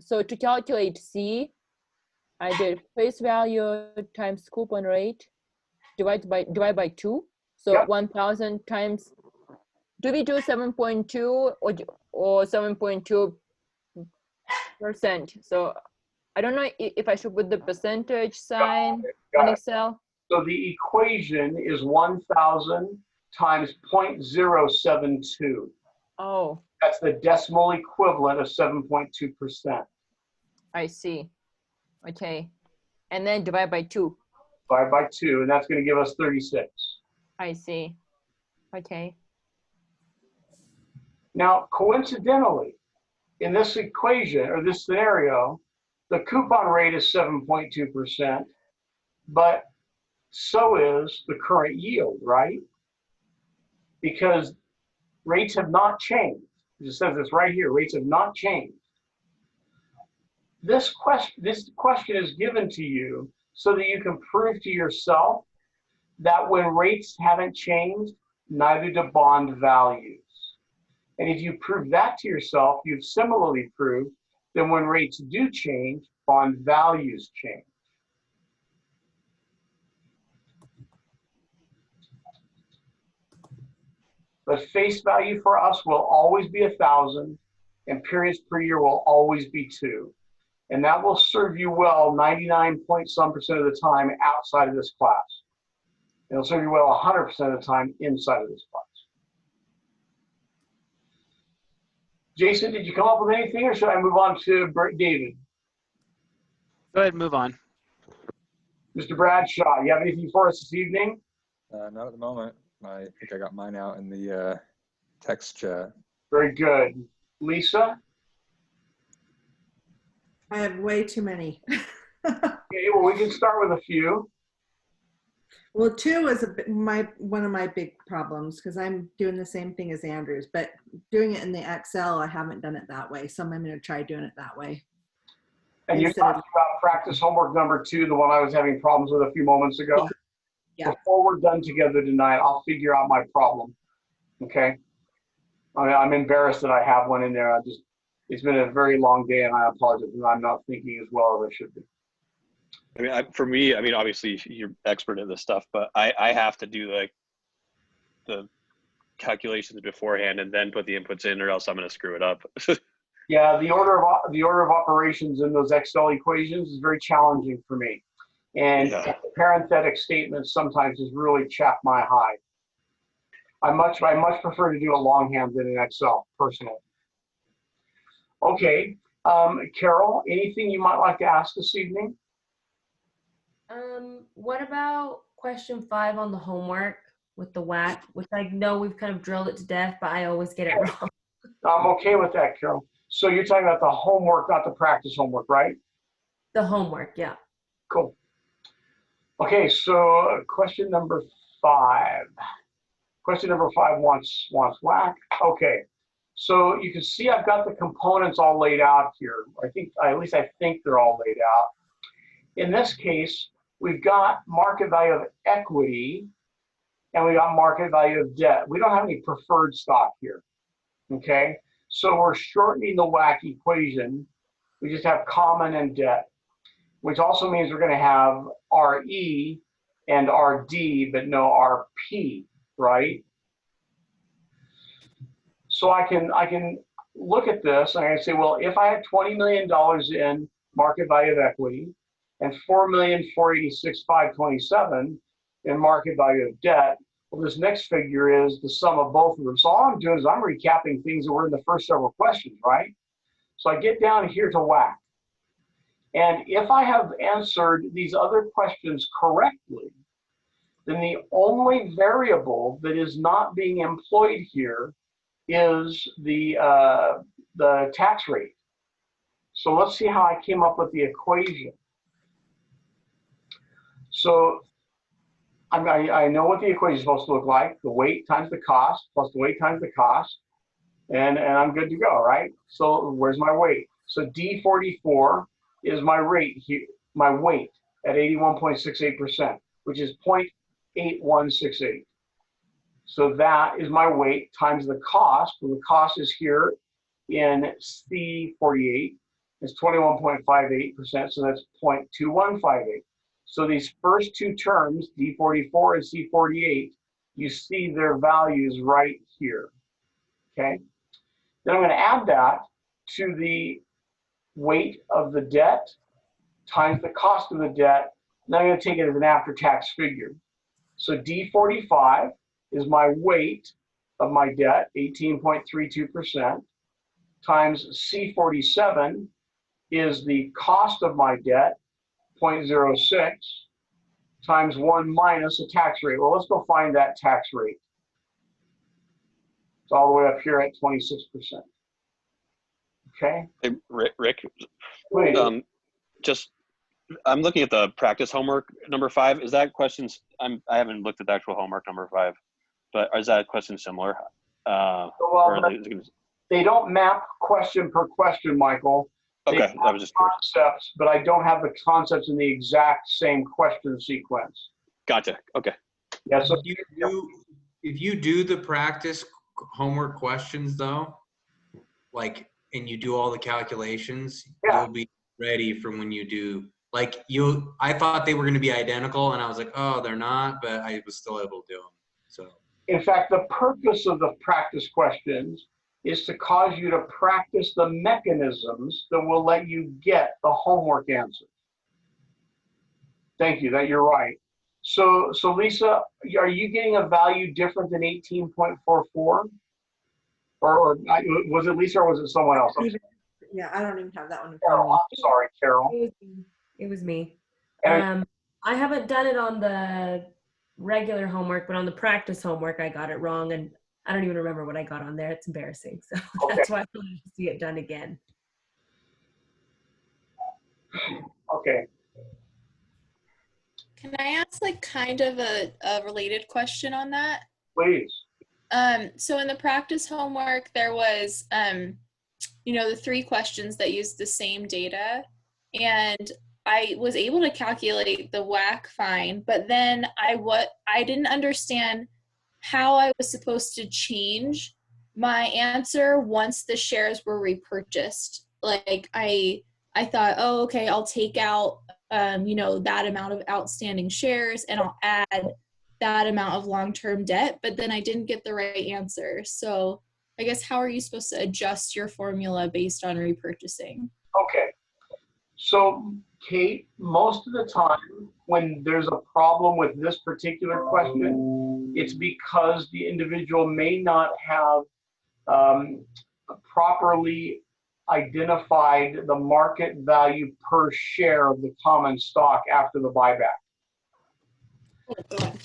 So to calculate C, I did face value times coupon rate divide by 2. So yep. 1,000 times. Do we do 7.2 or 7.2%? So I don't know if I should put the percentage sign on Excel. So the equation is 1,000 times 0.072. Oh. That's the decimal equivalent of 7.2%. I see. Okay. And then divide by 2. Divide by 2, and that's going to give us 36. I see. Okay. Now, coincidentally, in this equation or this scenario, the coupon rate is 7.2%, but so is the current yield, right? Because rates have not changed. It says this right here, rates have not changed. This question is given to you so that you can prove to yourself that when rates haven't changed, neither do bond values. And if you prove that to yourself, you've similarly proved that when rates do change, bond values change. But face value for us will always be 1,000, and periods per year will always be 2. And that will serve you well 99-point-some% of the time outside of this class. It'll serve you well 100% of the time inside of this class. Jason, did you come up with anything, or should I move on to David? Go ahead and move on. Mr. Bradshaw, you have anything for us this evening? Not at the moment. I think I got mine out in the text chat. Very good. Lisa? I have way too many. Okay, well, we can start with a few. Well, 2 is one of my big problems because I'm doing the same thing as Andrews, but doing it in the Excel, I haven't done it that way. So I'm going to try doing it that way. And you're talking about practice homework number 2, the one I was having problems with a few moments ago? Yeah. Before we're done together tonight, I'll figure out my problem. Okay? I'm embarrassed that I have one in there. It's been a very long day, and I apologize. I'm not thinking as well as I should be. I mean, for me, I mean, obviously you're expert at this stuff, but I have to do like the calculations beforehand and then put the inputs in, or else I'm going to screw it up. Yeah, the order of operations in those Excel equations is very challenging for me, and parenthetic statements sometimes just really chap my hide. I much prefer to do a longhand than in Excel, personally. Okay, Carol, anything you might like to ask this evening? What about question 5 on the homework with the whack, which I know we've kind of drilled it to death, but I always get it wrong. I'm okay with that, Carol. So you're talking about the homework, not the practice homework, right? The homework, yeah. Cool. Okay, so question number 5. Question number 5 wants whack. Okay, so you can see I've got the components all laid out here. At least I think they're all laid out. In this case, we've got market value of equity and we got market value of debt. We don't have any preferred stock here, okay? So we're shortening the WACC equation. We just have common and debt, which also means we're gonna have RE and RD, but no RP, right? So I can look at this and I can say, well, if I had $20 million in market value of equity and 4,486,527 in market value of debt, well, this next figure is the sum of both of them. So all I'm doing is I'm recapping things that were in the first several questions, right? So I get down here to WACC. And if I have answered these other questions correctly, then the only variable that is not being employed here is the tax rate. So let's see how I came up with the equation. So I know what the equation is supposed to look like. The weight times the cost plus the weight times the cost. And I'm good to go, right? So where's my weight? So D44 is my rate here, my weight at 81.68%, which is 0.8168. So that is my weight times the cost. And the cost is here in C48. It's 21.58%, so that's 0.2158. So these first 2 terms, D44 and C48, you see their values right here, okay? Then I'm going to add that to the weight of the debt times the cost of the debt. Then I'm going to take it as an after-tax figure. So D45 is my weight of my debt, 18.32%, times C47 is the cost of my debt, 0.06, times 1 minus a tax rate. Well, let's go find that tax rate. It's all the way up here at 26%. Okay? Hey, Rick, Wait. I'm looking at the practice homework number 5. Is that questions? I haven't looked at the actual homework number 5, but is that question similar? They don't map question per question, Michael. Okay, that was just concepts, but I don't have the concepts in the exact same question sequence. Gotcha. Okay. Yeah. So if you do the practice homework questions though, like, and you do all the calculations, you'll be ready for when you do. Like I thought they were going to be identical, and I was like, oh, they're not, but I was still able to do them. So. In fact, the purpose of the practice questions is to cause you to practice the mechanisms that will let you get the homework answers. Thank you, that you're right. So Lisa, are you getting a value different than 18.44? Or was it Lisa or was it someone else? Yeah, I don't even have that one in front Carol, of me. I'm sorry, Carol. It was me. I haven't done it on the regular homework, but on the practice homework, I got it wrong. And I don't even remember what I got on there. It's embarrassing. So Okay. that's why I wanted to see it done again. Okay. Can I ask like kind of a related question on that? Please. So in the practice homework, there was, the 3 questions that used the same data, and I was able to calculate the WACC fine, but then I didn't understand how I was supposed to change my answer once the shares were repurchased. Like I thought, oh, okay, I'll take out, that amount of outstanding shares and I'll add that amount of long-term debt, but then I didn't get the right answer. So I guess how are you supposed to adjust your formula based on repurchasing? Okay. So, Kate, most of the time when there's a problem with this particular question, it's because the individual may not have properly identified the market value per share of the common stock after the buyback. Oh, God.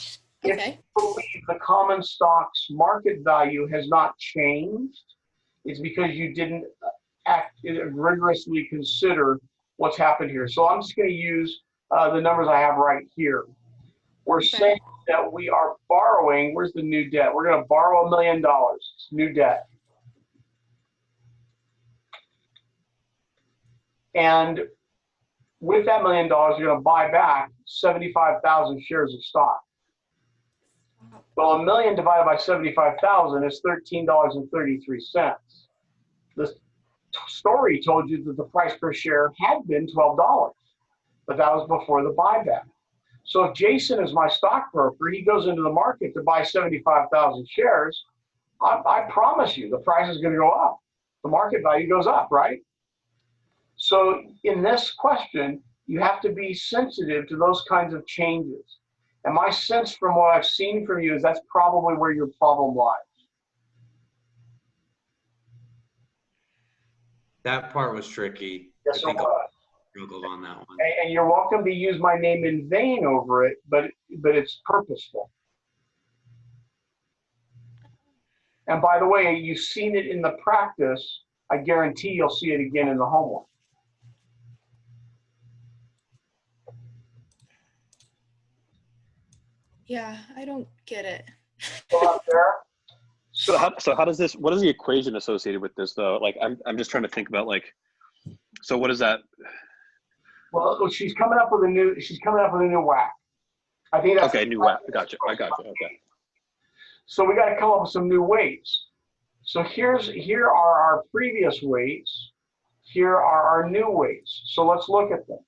If Okay. you believe the common stock's market value has not changed, it's because you didn't rigorously consider what's happened here. So I'm just going to use the numbers I have right here. We're saying that we are borrowing, where's the new debt? We're going to borrow $1 million, it's new debt. And with that $1 million, you're going to buy back 75,000 shares of stock. Well, 1 million divided by 75,000 is $13.33. The story told you that the price per share had been $12, but that was before the buyback. So if Jason is my stockbroker, he goes into the market to buy 75,000 shares, I promise you the price is going to go up. The market value goes up, right? So in this question, you have to be sensitive to those kinds of changes. And my sense from what I've seen from you is that's probably where your problem lies. That part was tricky. Yes, I think it was. I struggled on that one. And you're welcome to use my name in vain over it, but it's purposeful. And by the way, you've seen it in the practice. I guarantee you'll see it again in the homework. Yeah, I don't get it. Still out there? So how does this, what is the equation associated with this though? Like, I'm just trying to think about like, so what is that? Well, she's coming up with a new WAC. I think that's Okay, new WAC. I got you. Okay. So we got to come up with some new weights. So here are our previous weights. Here are our new weights. So let's look at them.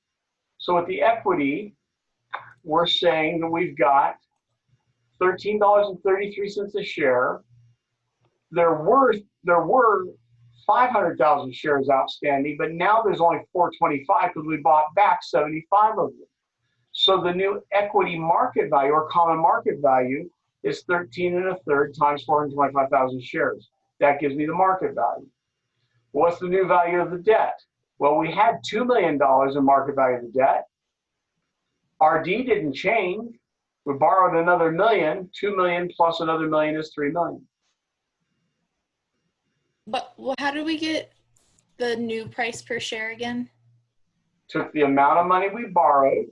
So with the equity, we're saying that we've got $13.33 a share. There were 500,000 shares outstanding, but now there's only 425 because we bought back 75 of them. So the new equity market value or common market value is 13 1/3 times 425,000 shares. That gives me the market value. What's the new value of the debt? Well, we had $2 million in market value of the debt. RD didn't change. We borrowed another $1 million. 2 million plus another $1 million is $3 million. But how did we get the new price per share again? Took the amount of money we borrowed,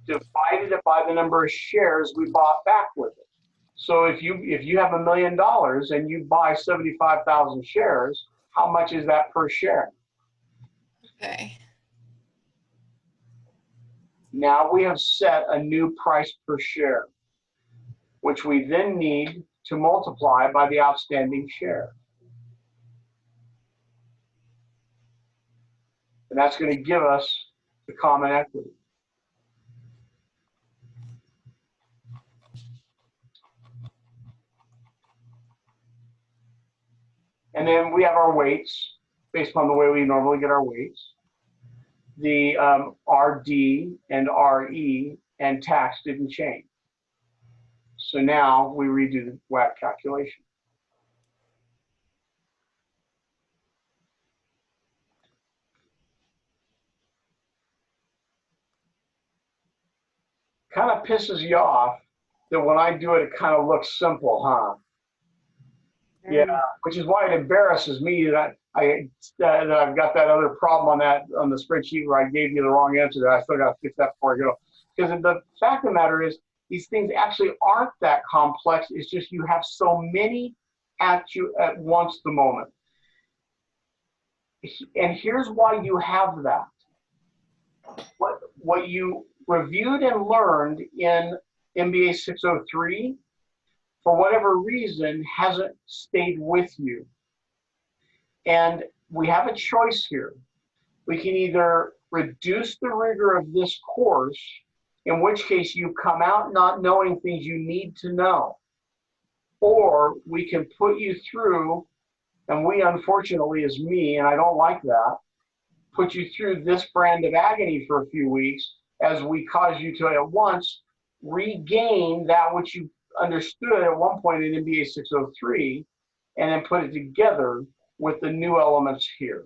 divided it by the number of shares we bought back with it. So if you have $1 million and you buy 75,000 shares, how much is that per share? Okay. Now we have set a new price per share, which we then need to multiply by the outstanding share. And that's going to give us the common equity. And then we have our weights based upon the way we normally get our weights. The RD and RE and tax didn't change. So now we redo the WACC calculation. Kind of pisses you off that when I do it, it kind of looks simple, huh? Yeah, which is why it embarrasses me that that I've got that other problem on the spreadsheet where I gave you the wrong answer. That I still got to fix that before I go. Because the fact of the matter is, these things actually aren't that complex. It's just you have so many at you at once the moment. And here's why you have that. What you reviewed and learned in MBA 603, for whatever reason, hasn't stayed with you. And we have a choice here. We can either reduce the rigor of this course, in which case you come out not knowing things you need to know, or we can put you through, and we unfortunately as me, and I don't like that, put you through this brand of agony for a few weeks as we cause you to at once regain that which you understood at one point in MBA 603 and then put it together with the new elements here.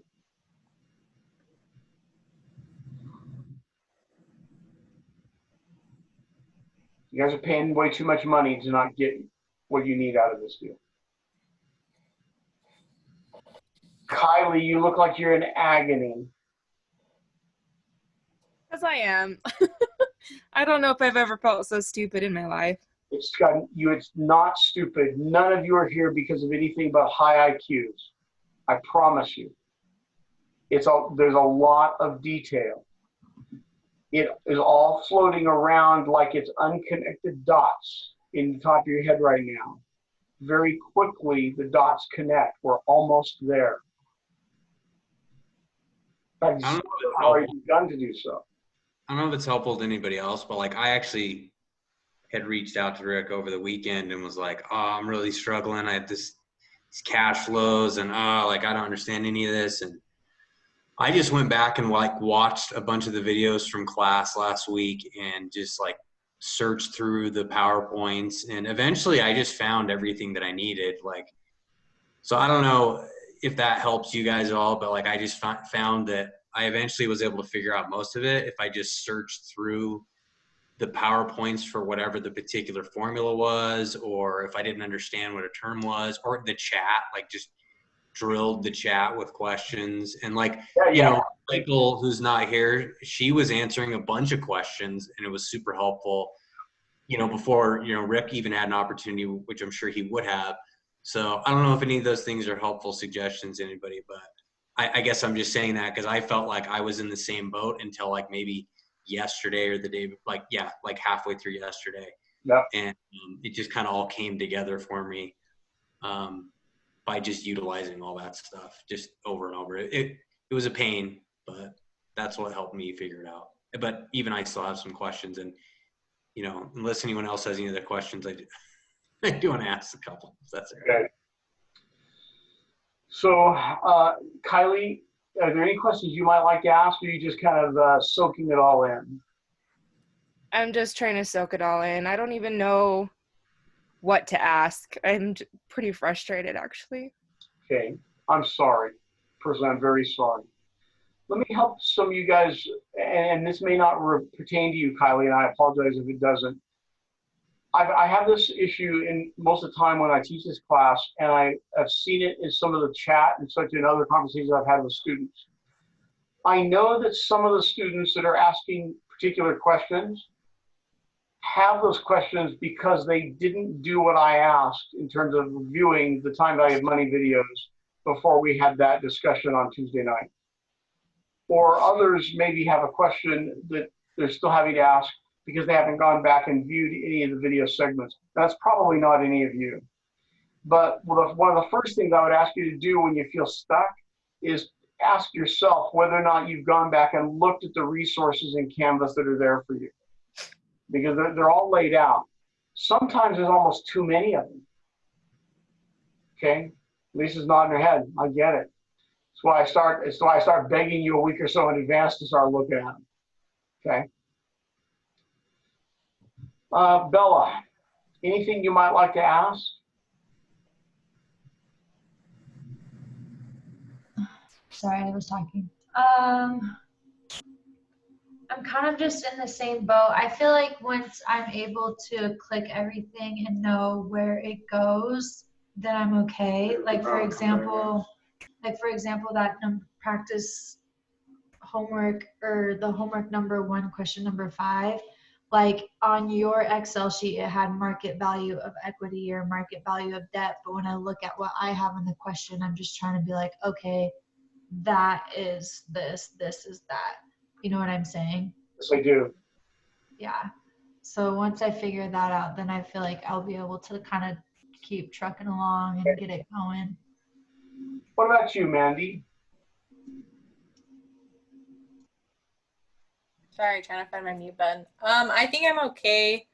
You guys are paying way too much money to not get what you need out of this deal. Kylie, you look like you're in agony. Because I am. I don't know if I've ever felt so stupid in my life. It's not stupid. None of you are here because of anything but high IQs. I promise you. There's a lot of detail. It is all floating around like it's unconnected dots in the top of your head right now. Very quickly, the dots connect. We're almost there. In fact, some of them have already begun to do so. I don't know if it's helpful to anybody else, but like I actually had reached out to Rick over the weekend and was like, oh, I'm really struggling. I have these cash flows and like I don't understand any of this. And I just went back and like watched a bunch of the videos from class last week and just like searched through the PowerPoints. And eventually I just found everything that I needed. Like, so I don't know if that helps you guys at all, but like I just found that I eventually was able to figure out most of it if I just searched through the PowerPoints for whatever the particular formula was, or if I didn't understand what a term was, or the chat, like just drilled the chat with questions. And like, you know, Michael, who's not here, she was answering a bunch of questions and it was super helpful, you know, before, you know, Rick even had an opportunity, which I'm sure he would have. So I don't know if any of those things are helpful suggestions to anybody, but I guess I'm just saying that because I felt like I was in the same boat until like maybe yesterday or the day, like, yeah, like halfway through yesterday. Yeah. And it just kind of all came together for me by just utilizing all that stuff just over and over. It was a pain, but that's what helped me figure it out. But even I still have some questions, and, you know, unless anyone else has any other questions, I do want to ask a couple, if that's okay. So, Kylie, are there any questions you might like to ask, or are you just kind of soaking it all in? I'm just trying to soak it all in. I don't even know what to ask. I'm pretty frustrated, actually. Okay, I'm sorry. Personally, I'm very sorry. Let me help some of you guys, and this may not pertain to you, Kylie, and I apologize if it doesn't. I have this issue in most of the time when I teach this class, and I've seen it in some of the chat and such in other conversations I've had with students. I know that some of the students that are asking particular questions have those questions because they didn't do what I asked in terms of reviewing the time value of money videos before we had that discussion on Tuesday night. Or others maybe have a question that they're still having to ask because they haven't gone back and viewed any of the video segments. That's probably not any of you. But one of the first things I would ask you to do when you feel stuck is ask yourself whether or not you've gone back and looked at the resources in Canvas that are there for you. Because they're all laid out. Sometimes there's almost too many of them. Okay? Lisa's nodding her head. I get it. It's why I start begging you a week or so in advance to start looking at them. Okay? Bella, anything you might like to ask? Sorry, I was talking. I'm kind of just in the same boat. I feel like once I'm able to click everything and know where it goes, then I'm okay. Like for example, that practice homework or the homework number 1, question number 5, like on your Excel sheet, it had market value of equity or market value of debt. But when I look at what I have in the question, I'm just trying to be like, okay, that is this is that. You know what I'm saying? Yes, I do. Yeah. So once I figure that out, then I feel like I'll be able to kind of keep trucking along and get it going. What about you, Mandy? Sorry, trying to find my mute button. I think I'm okay.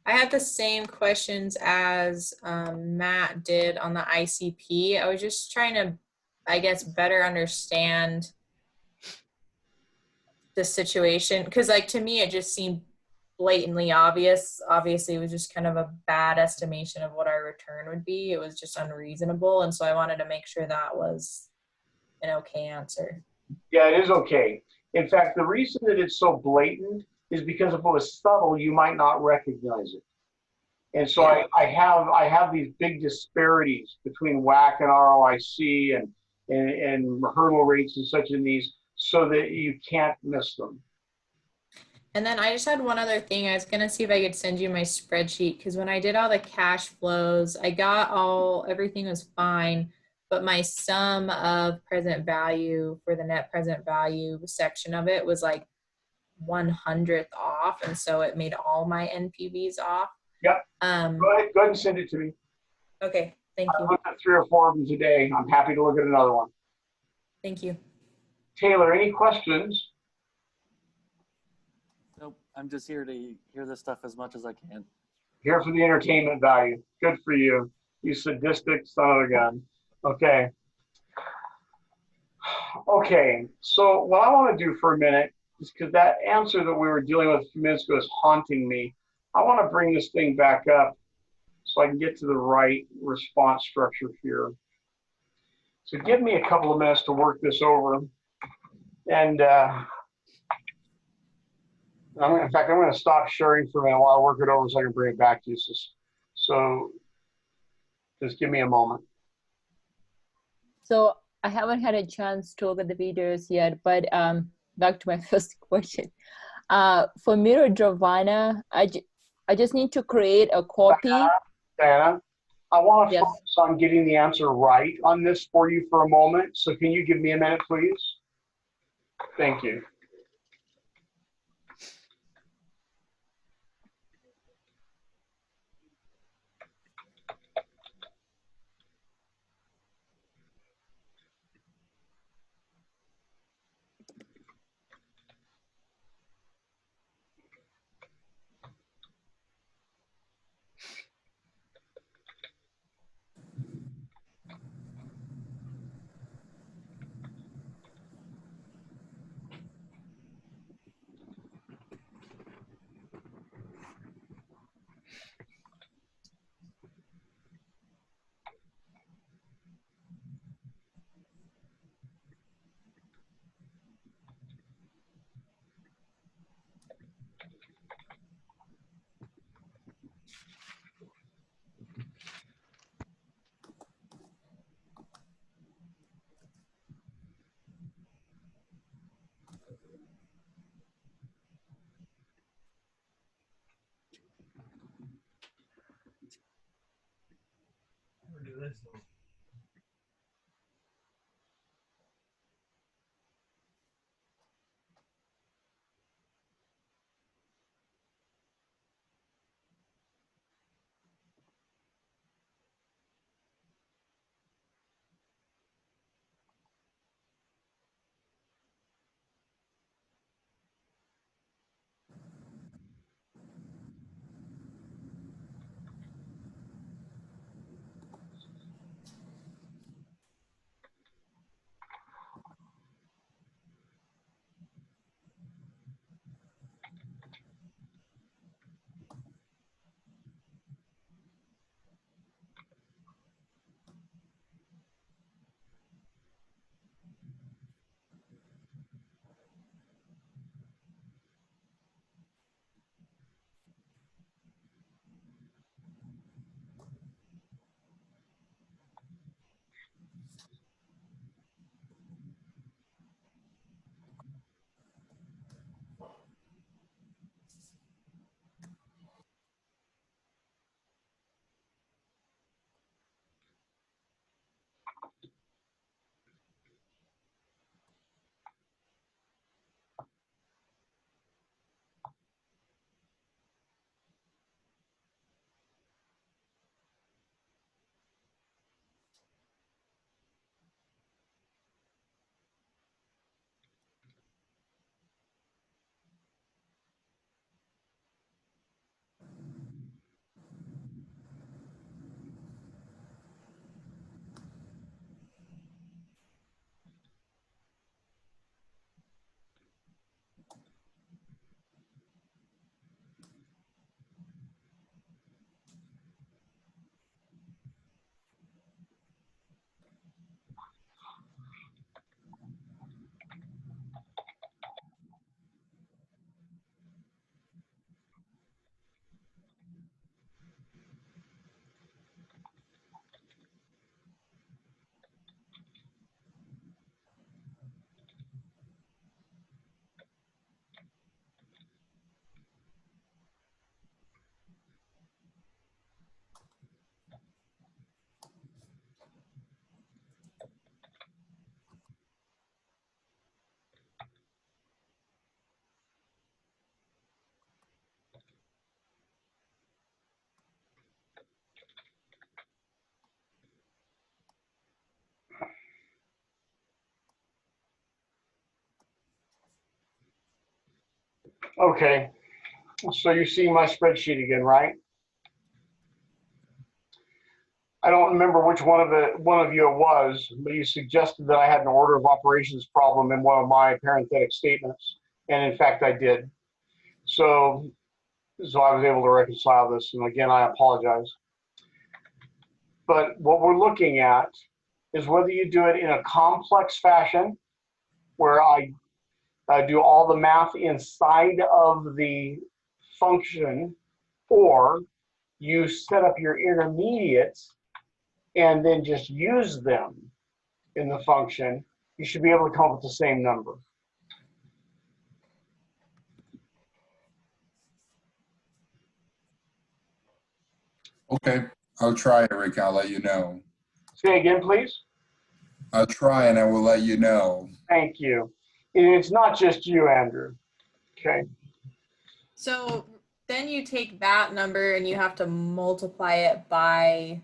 I had the same questions as Matt did on the ICP. I was just trying to, I guess, better understand the situation, because like to me it just seemed blatantly obvious. Obviously it was just kind of a bad estimation of what our return would be. It was just unreasonable, and so I wanted to make sure that was an okay answer. Yeah, it is okay. In fact, the reason that it's so blatant is because if it was subtle, you might not recognize it. And so Yeah. I have these big disparities between WAC and ROIC and hurdle rates and such in these, so that you can't miss them. And then I just had one other thing. I was going to see if I could send you my spreadsheet, because when I did all the cash flows, I got everything was fine, but my sum of present value for the net present value section of it was like 1/100th off. And so it made all my NPVs off. Yep. Go ahead and send it to me. Okay. Thank you. I looked at 3 or 4 of them today. I'm happy to look at another one. Thank you. Taylor, any questions? Nope. I'm just here to hear this stuff as much as I can. Here for the entertainment value. Good for you. You sadistic son of a gun. Okay. Okay. So what I want to do for a minute is, because that answer that we were dealing with a few minutes ago is haunting me, I want to bring this thing back up so I can get to the right response structure here. So give me a couple of minutes to work this over. And in fact, I'm going to stop sharing for a minute while I work it over so I can bring it back to you. So just give me a moment. So I haven't had a chance to look at the videos yet, but back to my first question. For Miro Giovanna, I just need to create a copy. Diana, I want to Yes. focus on getting the answer right on this for you for a moment. So can you give me a minute, please? Thank you. Okay, so you're seeing my spreadsheet again, right? I don't remember which one of you it was, but you suggested that I had an order of operations problem in one of my parenthetic statements, and in fact I did. So I was able to reconcile this, and again I apologize. But what we're looking at is whether you do it in a complex fashion, where I do all the math inside of the function, or you set up your intermediates and then just use them in the function. You should be able to come up with the same number. Okay, I'll try, Rick. I'll let you know. Say again, please. I'll try and I will let you know. Thank you. And it's not just you, Andrew. Okay. So then you take that number and you have to multiply it by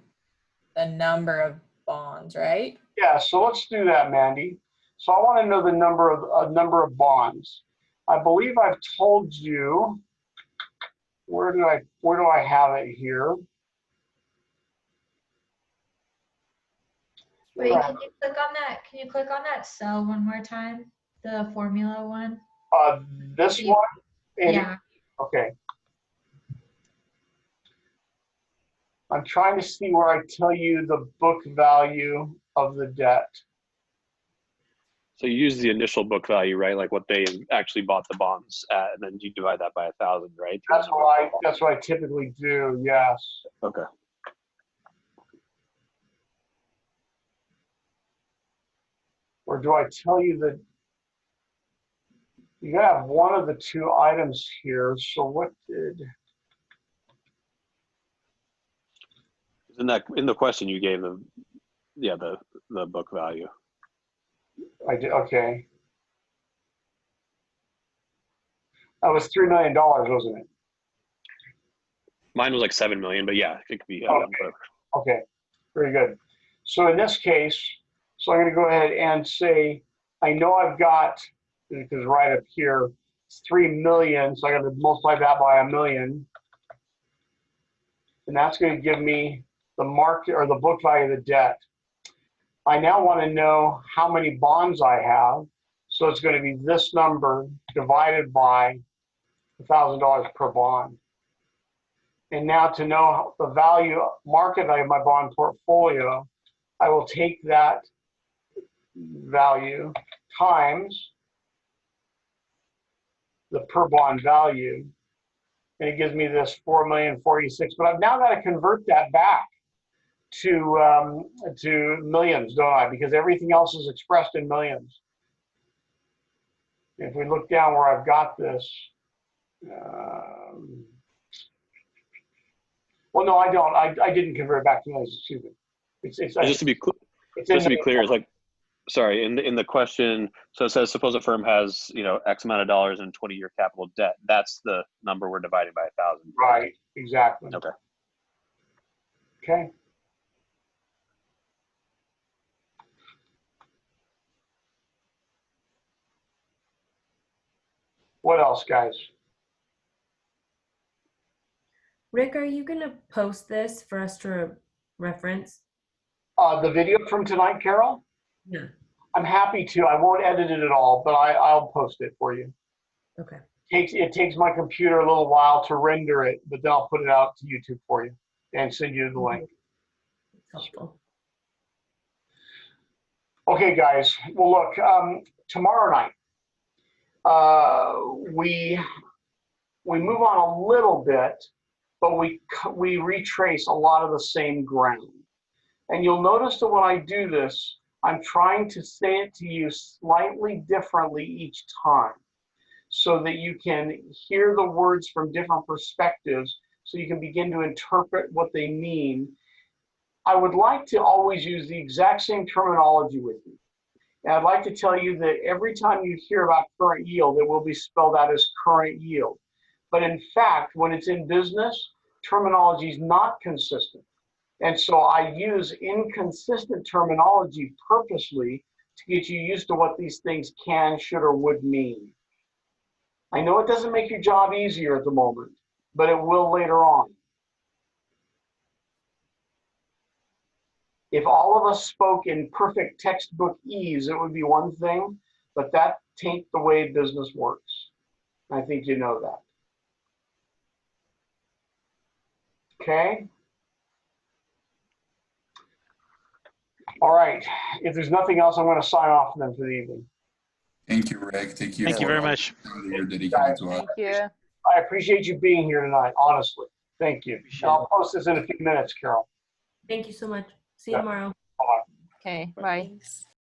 the number of bonds, right? Yeah, so let's do that, Mandy. So I want to know the number of bonds. I believe I've told you, where do I have it here? Wait, can you click on that? Can you click on that cell one more time? The formula one? This one? Yeah. Okay. I'm trying to see where I tell you the book value of the debt. So you use the initial book value, right? Like what they actually bought the bonds at, and then you divide that by 1,000, right? That's what I typically do, yes. Okay. Or do I tell you that you gotta have one of the two items here? So what did? In the question you gave them, yeah, the book value. I did, okay. That was $3 million, wasn't it? Mine was like 7 million, but yeah, it could be. Okay, very good. So in this case, so I'm going to go ahead and say, I know I've got, because right up here, it's 3 million, so I got to multiply that by 1 million. And that's going to give me the market or the book value of the debt. I now want to know how many bonds I have. So it's going to be this number divided by $1,000 per bond. And now to know the value, market value of my bond portfolio, I will take that value times the per bond value, and it gives me this 4,046,000. But I've now got to convert that back to millions, don't I? Because everything else is expressed in millions. If we look down where I've got this, well, no, I don't. I didn't convert it back to millions. Excuse me. Just to be clear, it's like, sorry, in the question, so it says suppose a firm has X amount of dollars in 20-year capital debt. That's the number we're dividing by 1,000. Right. Exactly. Okay. Okay. What else, guys? Rick, are you going to post this for us to reference? The video from tonight, Carol? Yeah. I'm happy to. I won't edit it at all, but I'll post it for you. Okay. It takes my computer a little while to render it, but then I'll put it out to YouTube for you and send you the link. That's helpful. Okay, guys. Well, look, tomorrow night, we move on a little bit, but we retrace a lot of the same ground. And you'll notice that when I do this, I'm trying to say it to you slightly differently each time so that you can hear the words from different perspectives so you can begin to interpret what they mean. I would like to always use the exact same terminology with you. And I'd like to tell you that every time you hear about current yield, it will be spelled out as current yield. But in fact, when it's in business, terminology is not consistent. And so I use inconsistent terminology purposely to get you used to what these things can, should, or would mean. I know it doesn't make your job easier at the moment, but it will later on. If all of us spoke in perfect textbook ease, it would be one thing, but that ain't the way business works. I think you know that. Okay? All right. If there's nothing else, I'm going to sign off then for the evening. Thank you, Rick. Thank you. Thank you for very all much. the time that you're dedicated to us. Thank you. I appreciate you being here tonight, honestly. Thank you. I'll post this in a few minutes, Carol. Thank you so much. See you tomorrow. Bye-bye. Okay, bye. Thanks.